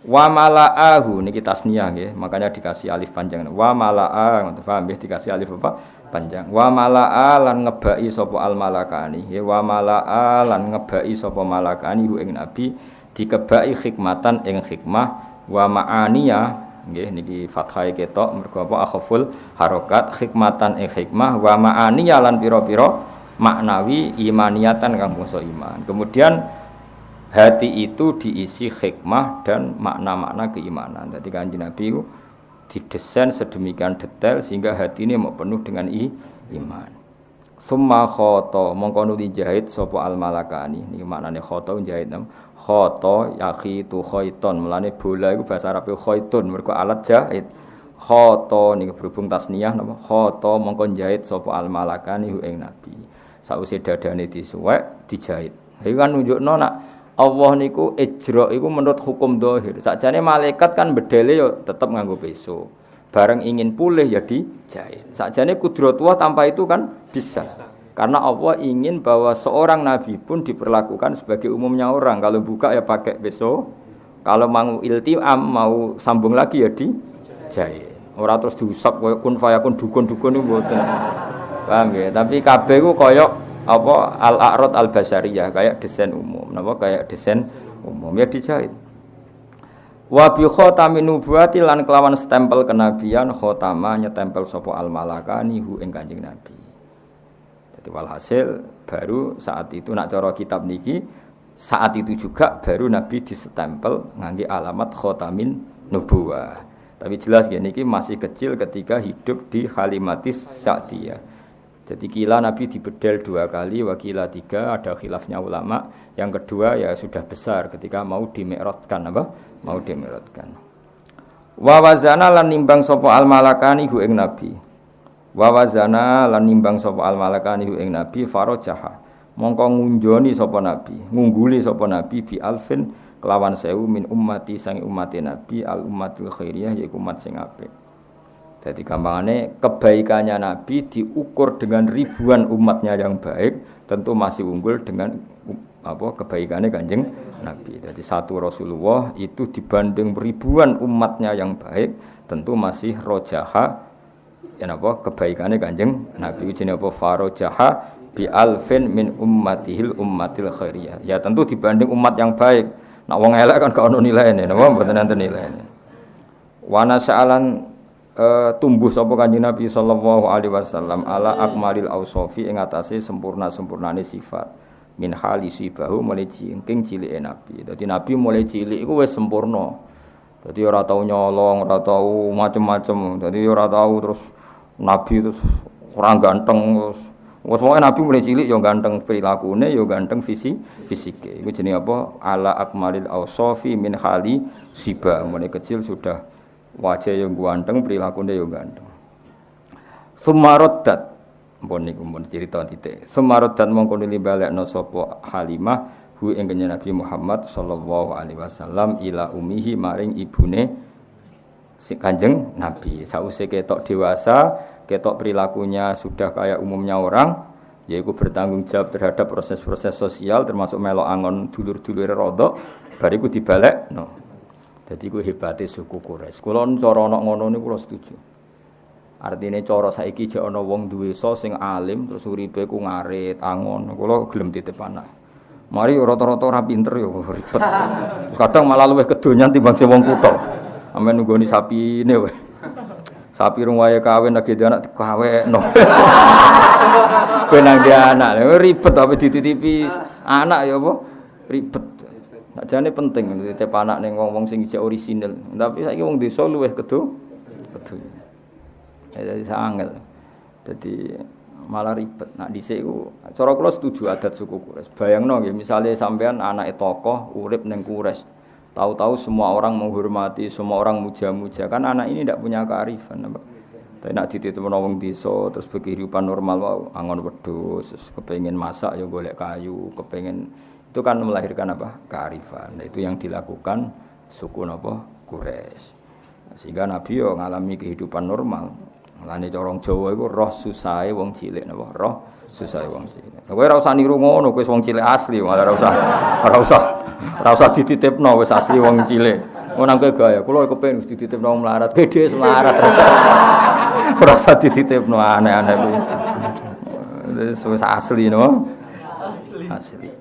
Wa malaahu niki tasniyah nggih, makanya dikasih alif panjang. Wa malaa, ngoten paham nggih dikasih alif apa? Panjang. Wa malaa lan ngebaki sapa al malakani. Ya wa malaa lan ngebaki sapa malakani hu ing nabi dikebaki hikmatan ing hikmah wa ma'aniya nggih niki fathah ketok mergo apa akhaful harokat hikmatan ing hikmah wa ma'aniya lan pira-pira maknawi imaniyatan kang bangsa iman. Kemudian hati itu diisi hikmah dan makna-makna keimanan. Jadi Kanjeng Nabi itu didesain sedemikian detail sehingga hati ini mau penuh dengan iman. Summa khoto mongko nuli jahit sapa al malakani. Niki maknane khoto jahit nam. Khoto yakhitu khaiton. Mulane bola iku bahasa Arab khaitun mergo alat jahit. Khoto niki berhubung tasniyah napa? Khoto mongko jahit sapa al malakani hu ing Nabi. Sausé dadane disuwek dijahit. Iku kan nunjukno nak Allah niku ijra iku menurut hukum zahir. Sakjane malaikat kan bedele yo tetep nganggo peso. Bareng ingin pulih ya dijahit. Sakjane kudratullah tanpa itu kan bisa. Karena Allah ingin bahwa seorang nabi pun diperlakukan sebagai umumnya orang. Kalau buka ya pakai peso. Kalau mau iltiam mau sambung lagi ya dijahit. Ora terus diusap koyo kun fayakun dukun-dukun niku mboten. Paham ya? Tapi kabeh ku koyo apa al-a'rad al-basariyah kayak desain umum napa kayak desain umum ya dijahit wa bi khatamin nubuwati lan kelawan stempel kenabian khatama nyetempel sapa al-malakani hu ing Kanjeng Nabi. Jadi walhasil baru saat itu nak cara kitab niki saat itu juga baru Nabi disestempel ngangge alamat khatamin nubuwah. Tapi jelas ya niki masih kecil ketika hidup di Halimatis Sa'diyah. Jadi kila Nabi dibedel 2 kali, wakila 3, ada khilafnya ulama. Yang kedua ya sudah besar ketika mau dimi'rajkan apa? Mau dimi'rajkan. Wa wazana lan nimbang sapa al malakani hu ing Nabi. Wa wazana lan nimbang sapa al malakani hu ing Nabi farajaha. Mongko ngunjoni sapa Nabi, ngungguli sapa Nabi bi alfin kelawan 1000 min ummati sang ummate Nabi al ummatul khairiyah yaiku umat sing apik. Jadi gampangane kebaikannya Nabi diukur dengan ribuan umatnya yang baik, tentu masih unggul dengan apa kebaikannya Kanjeng Nabi. Jadi satu Rasulullah itu dibanding ribuan umatnya yang baik, tentu masih rojaha ya apa kebaikannya Kanjeng Nabi. Jenenge apa farojaha bi alfin min ummatihil ummatil khairiyah. Ya tentu dibanding umat yang baik. Nek wong elek kan gak ono nilaine, napa mboten enten nilaine. Wa nasa'alan tumbuh sapa Kanjeng Nabi sallallahu alaihi wasallam ala akmalil ausofi ing atase sempurna-sempurnane sifat min halisi bahu mulai cingking cilike Nabi. Dadi Nabi mulai cilik iku wis sempurna. Dadi ora tau nyolong, ora tau macem-macem. Dadi ora tau terus Nabi terus ora ganteng terus. Wes pokoke Nabi mulai cilik ya ganteng prilakune ya ganteng fisike. Iku jenenge apa? Ala akmalil ausofi min hali siba. Mulai kecil sudah wajah yang ganteng, perilakunya yang ganteng. Sumaroddat, pun niku pun cerita titik. Sumaroddat mongko nuli balekno sapa Halimah hu ing Nabi Muhammad sallallahu alaihi wasallam ila ummihi maring ibune si Kanjeng Nabi. Sausé ketok dewasa, ketok perilakunya sudah kayak umumnya orang, yaitu bertanggung jawab terhadap proses-proses sosial termasuk melok angon dulur-dulure rodok, bariku dibalekno. Dadi ku hebate suku Quraisy. Kula cara ana ngono niku kula setuju. Artine cara saiki jek ana wong duwe so sing alim terus uripe ku ngarit, angon. Kula gelem titip anak. Mari rata-rata ora pinter ya ribet. Kadang malah luwih kedonyan timbang sing wong kutho. Amen nunggoni sapine wae. Sapi rung wae kawin lagi anak dikawekno. Ben nang anak ribet tapi dititipi anak ya apa? Ribet. Sakjane penting titip anak ning wong sing isih orisinal. Tapi saiki wong desa luwih kedo. Ya dadi sangel. Dadi malah ribet. Nak dhisik ku cara kula setuju adat suku Quraisy. Bayangno nggih misale sampean anake tokoh urip ning Quraisy. Tahu-tahu semua orang menghormati, semua orang muja-muja. Kan anak ini tidak punya kearifan apa. Tapi nak dititipno wong desa terus kehidupan normal wae angon wedhus, terus kepengin masak ya golek kayu, kepengin itu kan melahirkan apa? Kearifan. Nah, itu yang dilakukan suku napa? Quraisy. Sehingga Nabi yo ngalami kehidupan normal. Lane corong Jawa iku roh susahe wong cilik napa? Roh susahe wong cilik. Kowe ora usah niru ngono, kowe wong cilik asli, malah ora usah dititipno wis asli wong cilik. Ngono kowe gaya, kula kepengin dititipno wong melarat, gede melarat. Ora usah dititipno aneh-aneh kuwi. Wis asli no. Asli.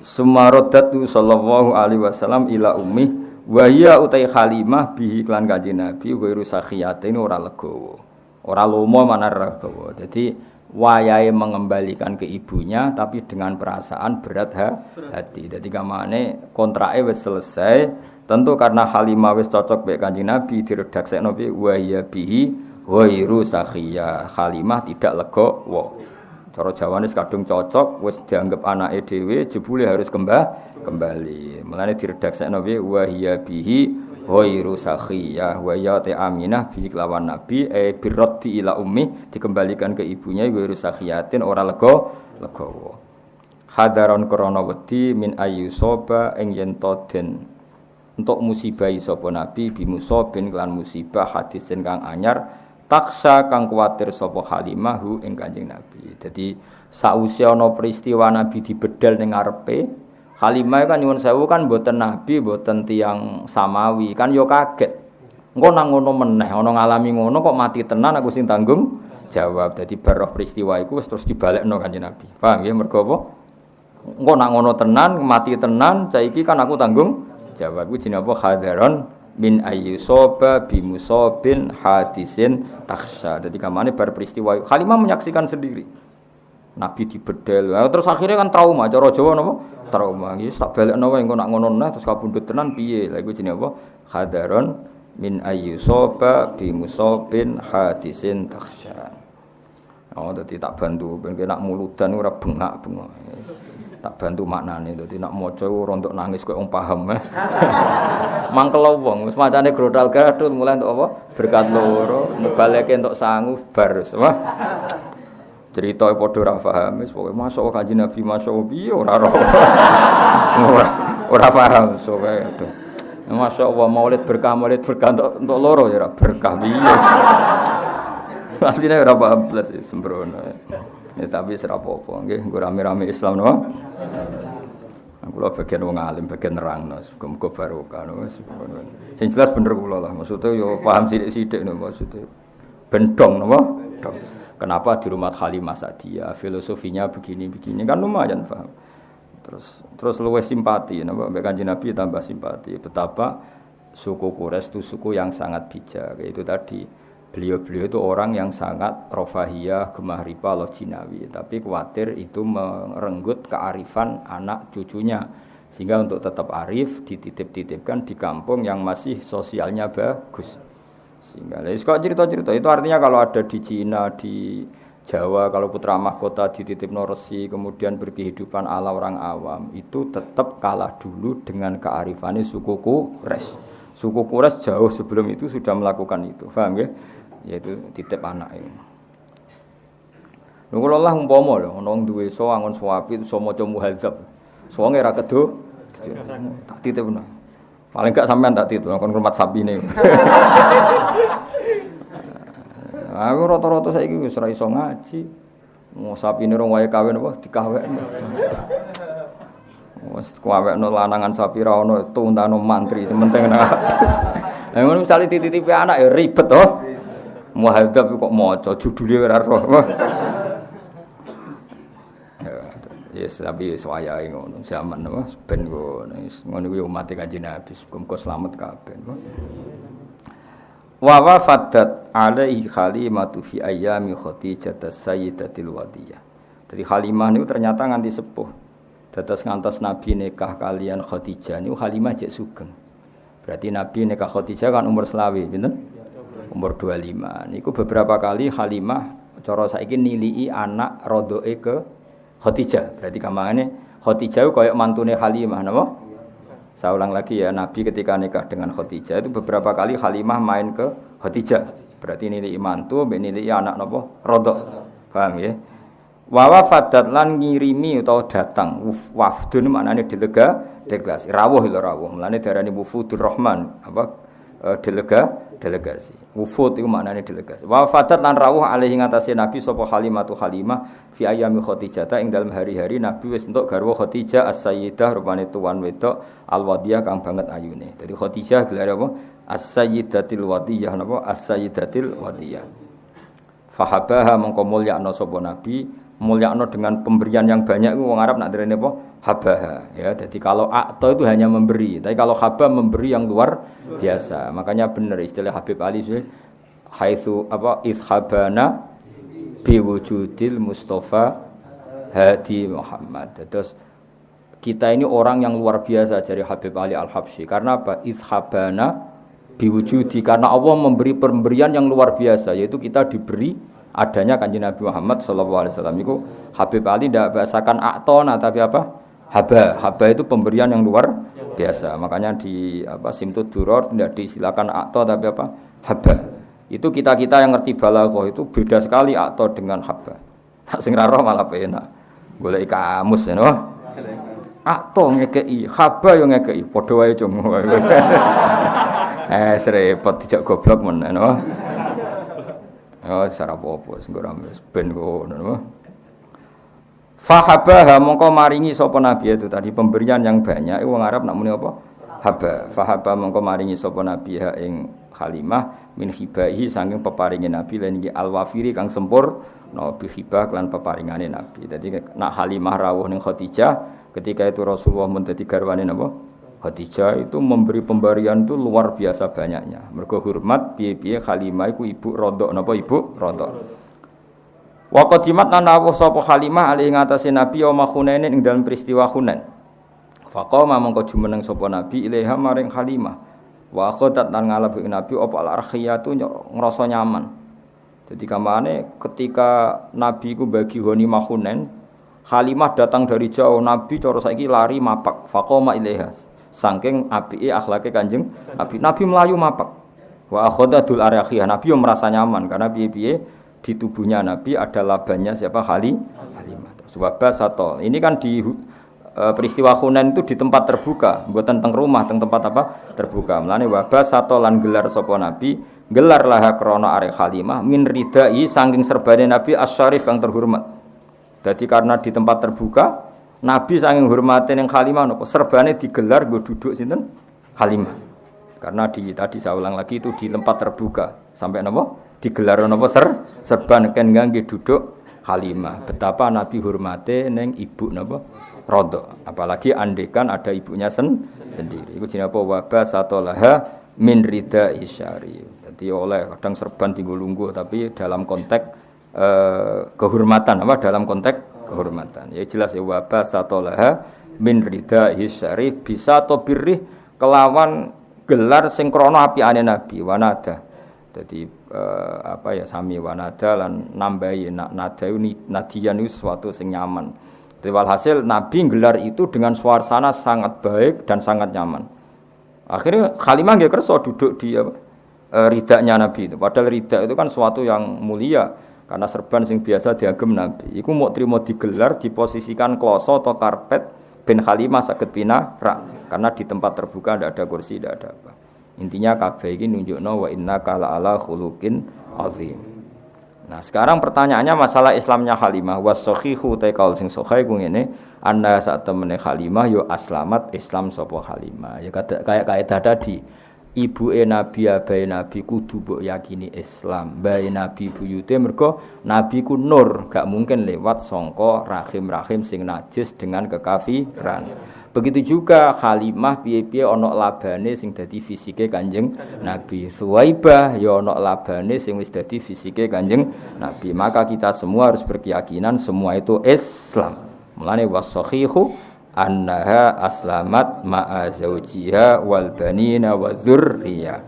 Sumarodatu sallallahu alaihi wasallam ila ummi wa hiya utai Halimah bihi klan Kanjeng Nabi wa rusakhiyatin ora legowo. Ora lomo mana legowo. Jadi wayahe mengembalikan ke ibunya tapi dengan perasaan berat hati. Jadi kamane kontrake wis selesai. Tentu karena Halimah wis cocok mek Kanjeng Nabi diredaksekno bi wa hiya bihi wa rusakhiyah. Halimah tidak legowo. Cara Jawane kadung cocok wis dianggap anake dhewe jebule harus kembali. Mulane diredaksekno piye wa hiya bihi ghairu sakhiyah wa ya ta Aminah bi kelawan Nabi birraddi ila ummi dikembalikan ke ibunya ghairu sakhiyatin ora legowo. Hadaron krana wedi min ayyusoba ing yen to den entuk musibah sapa Nabi bi musabin kelan musibah hadisin kang anyar taksa kang kuwatir sapa Halimah hu ing Kanjeng Nabi. Jadi sausé ana peristiwa Nabi dibedal ning ngarepe, Halimah kan nyuwun sewu kan mboten Nabi, mboten tiyang samawi, kan yo kaget. Engko nang ngono meneh, ana ngalami ngono kok mati tenan aku sing tanggung jawab. Dadi baroh peristiwa iku wis terus dibalekno Kanjeng Nabi. Paham nggih mergo apa? Engko nang ngono tenan, mati tenan, saiki kan aku tanggung jawab. Kuwi jenenge apa? Hadaron min ayyusoba bimusabin hadisin takhsha. Jadi kamane bar peristiwa Halimah menyaksikan sendiri Nabi dibedel. Terus akhirnya kan trauma, cara Jawa napa? Trauma. Iki tak balekno wae engko nak ngono nah terus kapundhut tenan piye? Lha iku jenenge apa? Hadaron min ayyusoba bimusabin hadisin takhsha. Oh dadi tak bantu ben nak muludan ora bengak-bengok. Tak bantu maknane dadi nak maca ora entuk nangis koyo wong paham. Mangkel wong wis macane grodal gadut mulai entuk apa berkat loro mubaleke entuk sangu bar wah cerita padha ora paham wis pokoke masuk Kanjeng Nabi masuk piye ora paham sok aduh masyaallah maulid berkah entuk loro ya ora berkah piye asline ora paham blas sembrono ya tapi ora apa-apa nggih nggo rame-rame Islam napa. Kula bagian wong alim, bagian nerangno, muga-muga barokah wis. Sing jelas bener kula lah, maksudnya yo paham sithik-sithik no maksudnya. Bendong napa? Dong. Kenapa di rumah Halimah Sa'diyah filosofinya begini-begini kan lumayan paham. Terus luwih simpati napa mbek Kanjeng Nabi tambah simpati. Betapa suku Quraisy itu suku yang sangat bijak. Itu tadi beliau itu orang yang sangat rofahiyah, gemah riba, lojinawi. Tapi khawatir itu merenggut kearifan anak cucunya. Sehingga untuk tetap arif dititip-titipkan di kampung yang masih sosialnya bagus. Sehingga kok cerita-cerita itu artinya kalau ada di Cina, di Jawa, kalau putra mahkota dititip Resi, kemudian berkehidupan ala orang awam, itu tetap kalah dulu dengan kearifannya suku Quraisy. Suku Quraisy jauh sebelum itu sudah melakukan itu. Paham ya? Yaitu titip anak ini. Lha kula lah umpama lho ana wong duwe so angon suwapi iso maca muhadzab. Suwange ra kedo tak titipno. Paling gak sampean tak titip kon hormat sapine. Aku rata-rata saiki wis ora iso ngaji. Mau sapine rong wae kawin apa dikawekno. Wis kuwawekno lanangan sapi ra ono tuntano mantri sementing nek. Lah ngono misale dititipi anak ya ribet to. Muhadzab kok maca judule ora roh. Yes, tapi wayahe ngono zaman apa ben ngono kuwi umat Kanjeng Nabi muga slamet kabeh. Wa wafadat alaihi Halimatu fi ayyami Khadijah sayyidatil wadiyah. Jadi Halimah niku ternyata nganti sepuh. Dados ngantos Nabi nikah kalian Khadijah niku Halimah jek sugeng. Berarti Nabi nikah Khadijah kan umur selawe, pinten? Umur 25. Niku beberapa kali Halimah cara saiki nilii anak rodoke ke Khadijah. Berarti kamane Khadijah koyo mantune Halimah napa? Saya ulang lagi ya, Nabi ketika nikah dengan Khadijah itu beberapa kali Halimah main ke Khadijah. Berarti nilai mantu, nilai anak napa? Rodok. Paham ya? Wa wafadat lan ngirimi utawa datang wafdun maknane delegasi. Rawuh lho rawuh. Mulane diarani wufudur Rahman, delegasi. Wufud itu maknane delegasi. Wa wafadat lan rawuh alaihi ngatasé Nabi sapa Halimatu Halimah fi ayami Khadijah ing dalam hari-hari Nabi wis entuk garwa Khadijah as-sayyidah rupane tuan wedok al-wadiyah kang banget ayune. Dadi Khadijah gelar apa? As-sayyidatil wadiyah napa? As-sayyidatil wadiyah. Fahabaha mongko mulyakno sapa Nabi, mulyakno dengan pemberian yang banyak wong Arab nak derene apa? Habaha ya. Jadi kalau akta itu hanya memberi, tapi kalau haba memberi yang luar biasa. Makanya benar istilah Habib Ali haitsu apa izhabana biwujudil Mustafa Hadi Muhammad. Terus kita ini orang yang luar biasa dari Habib Ali Al-Habsyi. Karena apa? Izhabana biwujudi, karena Allah memberi pemberian yang luar biasa, yaitu kita diberi adanya Kanjeng Nabi Muhammad sallallahu alaihi wasallam. Iku Habib Ali tidak bahasakan aktona tapi apa? Haba. Haba itu pemberian yang luar biasa. Makanya di Simtud Duror tidak disilakan akto tapi apa? Haba. Itu kita-kita yang ngerti balaghah itu beda sekali akto dengan haba. Sing ra roh malah penak. Golek kamus ya, no? Akto ngekei, haba yo ngekei, padha wae cung. Serepot dijak goblok men, no? Oh, cara apa-apa sing ora ben ngono. Fahabaha mongko maringi sapa nabi itu tadi pemberian yang banyak. Wong Arab nak muni apa? Haba. Fahaba mongko maringi sapa nabi ing Halimah min hibahi saking peparinge nabi lan iki alwafiri kang sempur no bi hibah lan peparingane nabi. Dadi nak Halimah rawuh ning Khadijah ketika itu Rasulullah mun dadi garwane napa? Khadijah itu memberi pemberian itu luar biasa banyaknya. Mergo hormat piye-piye Halimah iku ibu rodok napa ibu rodok. Wa qadimat lan rawuh sapa Halimah ali ngatasé Nabi yauma Hunain ing dalam peristiwa Hunain. Faqama mongko jumeneng sapa Nabi ilaiha maring Halimah. Wa khadat lan ngalap Nabi apa al-arkhiyatu ngrasa nyaman. Jadi kamane ketika Nabi ku bagi ghanimah Hunain, Halimah datang dari jauh, Nabi cara saiki lari mapak. Faqama ilaiha. Saking apike akhlake Kanjeng Nabi. Nabi melayu mapak. Wa khadatul arkhiyah. Nabi yo merasa nyaman karena piye-piye di tubuhnya Nabi ada labanya siapa? Halimah. Sebab satol. Ini kan di peristiwa Hunain itu di tempat terbuka, bukan teng rumah, teng tempat apa? Terbuka. Mulane wabah satolan gelar sapa Nabi, gelar laha krana arek Halimah min ridai saking serbane Nabi asyarif kang terhormat. Jadi karena di tempat terbuka, Nabi saking hormate ning Halimah napa serbane digelar nggo duduk sinten? Halimah. Karena tadi saya ulang lagi itu di tempat terbuka. Sampai napa? Digelar napa serban ken ngangge duduk Halimah. Betapa Nabi hormate ning ibu napa rodok. Apalagi andekan ada ibunya sendiri. Iku jenenge apa? Wabah satolaha min rida isyari. Jadi oleh kadang serban tinggo lungguh tapi dalam konteks kehormatan apa? Dalam konteks kehormatan. Ya jelas ya wabah satolaha min rida isyari bisa to birrih kelawan gelar sing krana apiane Nabi wanada. Jadi sami wanada lan nambahi nada nadiyan itu suatu sing nyaman. Jadi walhasil Nabi gelar itu dengan suasana sangat baik dan sangat nyaman. Akhirnya Halimah nggih kersa duduk di ridaknya Nabi itu. Padahal ridak itu kan suatu yang mulia karena serban sing biasa diagem Nabi. Iku mau trimo digelar diposisikan kloso atau karpet ben Halimah saged pinarak karena di tempat terbuka tidak ada kursi, tidak ada apa. Intinya kabeh iki nunjukno wa innaka la ala khuluqin azim. Nah, sekarang pertanyaannya masalah Islamnya Halimah was-sahihu ta kaul sing sahih ku ngene, anna sak temene Halimah yo aslamat Islam sapa Halimah. Ya kayak kaidah tadi. Ibuke Nabi abahe Nabi kudu mbok yakini Islam. Bae Nabi buyute mergo Nabi ku nur, gak mungkin lewat sangka rahim-rahim sing najis dengan kekafiran. Begitu juga Halimah piye-piye ana labane sing dadi fisike Kanjeng Nabi. Suwaibah ya ana labane sing wis dadi fisike Kanjeng Nabi. Maka kita semua harus berkeyakinan semua itu Islam. Mulane was-sahihu annaha aslamat ma'a zaujiha wal banina wa dzurriyyah.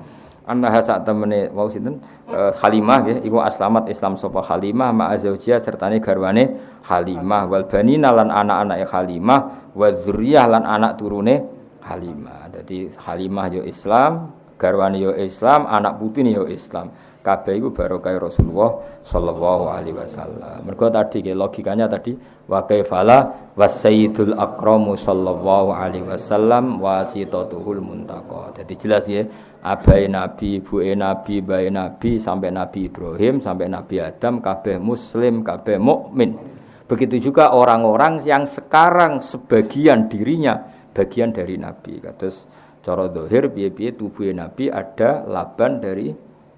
Annaha sak temene wau sinten Halimah nggih iku aslamat Islam sapa Halimah ma'a zaujiha sertane garwane Halimah wal banina lan anak-anake Halimah wa dzurriyyah lan anak turune Halimah. Dadi Halimah yo Islam, garwane yo Islam, anak putune yo Islam. Kabeh iku barokah Rasulullah sallallahu alaihi wasallam. Mergo tadi logikanya tadi wa kaifala wasayyidul akramu sallallahu alaihi wasallam wasitatuhul muntaqa. Jadi jelas ya, abai Nabi, ibuke Nabi, bae Nabi sampai Nabi Ibrahim sampai Nabi Adam kabeh muslim, kabeh mukmin. Begitu juga orang-orang yang sekarang sebagian dirinya bagian dari Nabi. Kados cara zahir piye-piye tubuhe Nabi ada laban dari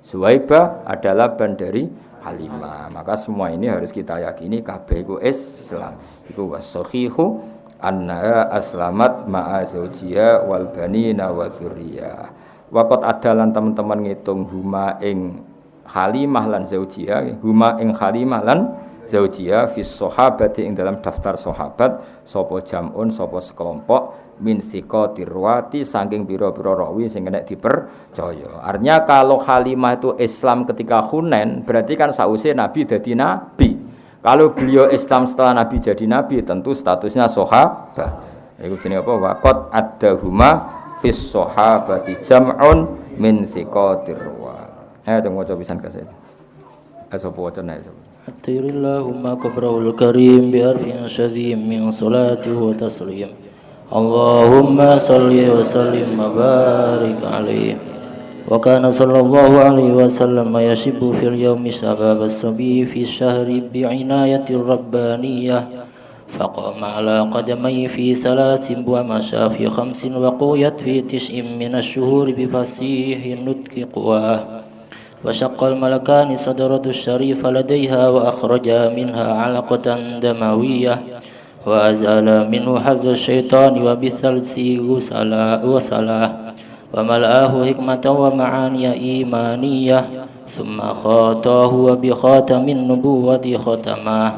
Suwaibah, ada laban dari Halimah. Maka semua ini harus kita yakini kabeh iku Islam. Iku was-sahihu anna aslamat ma'a zaujiha wal banina wa dzurriyyah. Waqat adalan teman-teman ngitung huma ing Halimah lan zaujiha, huma ing Halimah lan zaujiha fis sahabati ing dalam daftar sahabat sapa jamun sapa sekelompok min thiqatir ruwati saking pira-pira rawi sing kena dipercaya. Artinya kalau Halimah itu Islam ketika Hunain berarti kan sausé Nabi dadi nabi. Kalau beliau Islam setelah Nabi jadi nabi tentu statusnya sahabat. Iku jenenge apa? Waqat addahuma fis sahabati jam'un min thiqatir ruwati. Ayo maca pisan kasih. Sapa wacana iso. Attirillahumma qabrahul karim bi arfin syadhim min salati wa taslim. Allahumma salli wa sallim wa barik alaihi. Wa kana sallallahu alaihi wasallam yashibu fil yawmi shabab as-sabi fi syahri bi'inayatir rabbaniyah. Faqama ala qadamai fi salasin wa masya fi khamsin wa quyat fi tis'in min ash-shuhuri bi fasihin nutqi quwah. وشق الملكان صدرة الشريف لديها وأخرجا منها علقة دموية وأزال منه حظ الشيطان وبالثلث وصلاه وملآه حكمة ومعاني إيمانية ثم خاطاه وبخاتم النبوة ختماه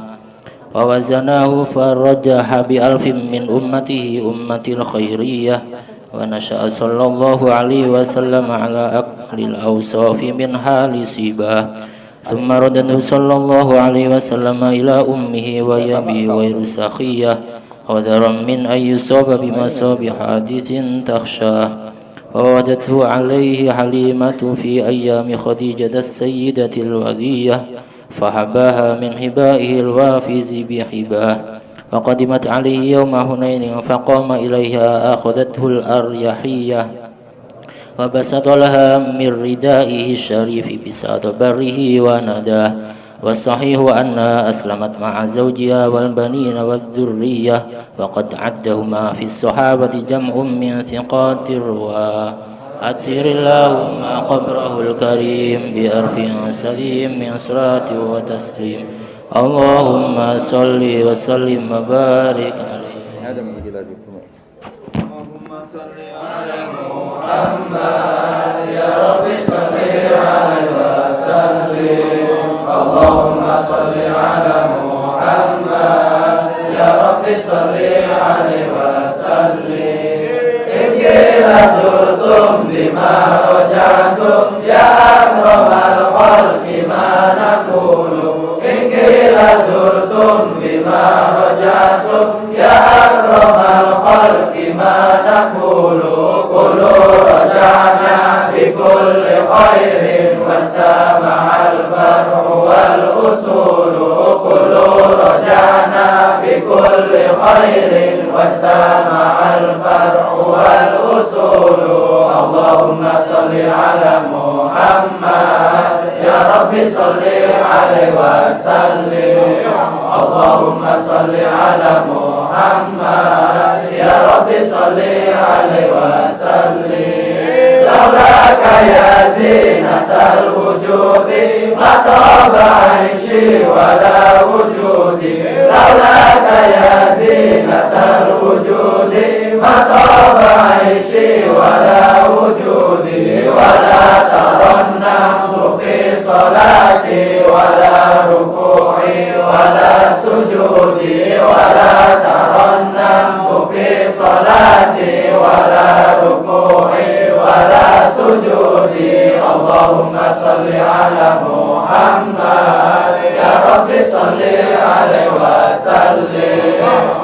ووزناه فرجح بألف من أمته أمة الخيرية ونشأ صلى الله عليه وسلم على أقل الأوصاف من حال سيباه ثم ردده صلى الله عليه وسلم إلى أمه ويبي غير سخية حذرا من أن يصاب بمصاب حادث تخشاه وودته عليه حليمة في أيام خديجة السيدة الوذية فحباها من حبائه الوافز بحباه وقدمت عليه يوم هنين فقام إليها أخذته الأريحية وبسط لها من ردائه الشريف بساط بره ونداه والصحيح أنها أسلمت مع زوجها والبنين والذرية وقد عدهما في الصحابة جمع من ثقات الرواه أطهر اللهم قبره الكريم بأرف سليم من صلاة وتسليم اللهم صل وسلم وبارك عليه. اللهم صل على محمد يا رب صل عليه وسلم. اللهم صل على محمد يا رب صل عليه وسلم. إن قيل زرتم بما رجعتم يا أكرم الخلق ما نقول. إن قيل زرتم بما رجعتم يا أكرم الخلق ما نقول. قولوا رجعنا بكل خير واستمع الفرع والأصول. قولوا رجعنا بكل خير واستمع الفرع والأصول. اللهم صل على محمد يا Rabbi salli alaihi wasallim. Allahumma salli ala Muhammad. Ya Rabbi salli alaihi wasallim. Laulaka ya zinatal wujudi ma taba aishi wala wujudi. Laulaka ya zinatal wujudi ma taba aishi wala wujudi. Wala tarannamtu fi salati wala ruku'i wala sujudi. Wala tarannamtu fi salati wala ruku'i wala sujudi. Allahumma salli ala Muhammad. Ya Rabbi salli alaihi wasallim.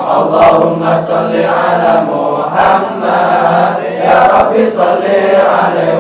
Allahumma salli ala Muhammad. Ya Rabbi salli alaihi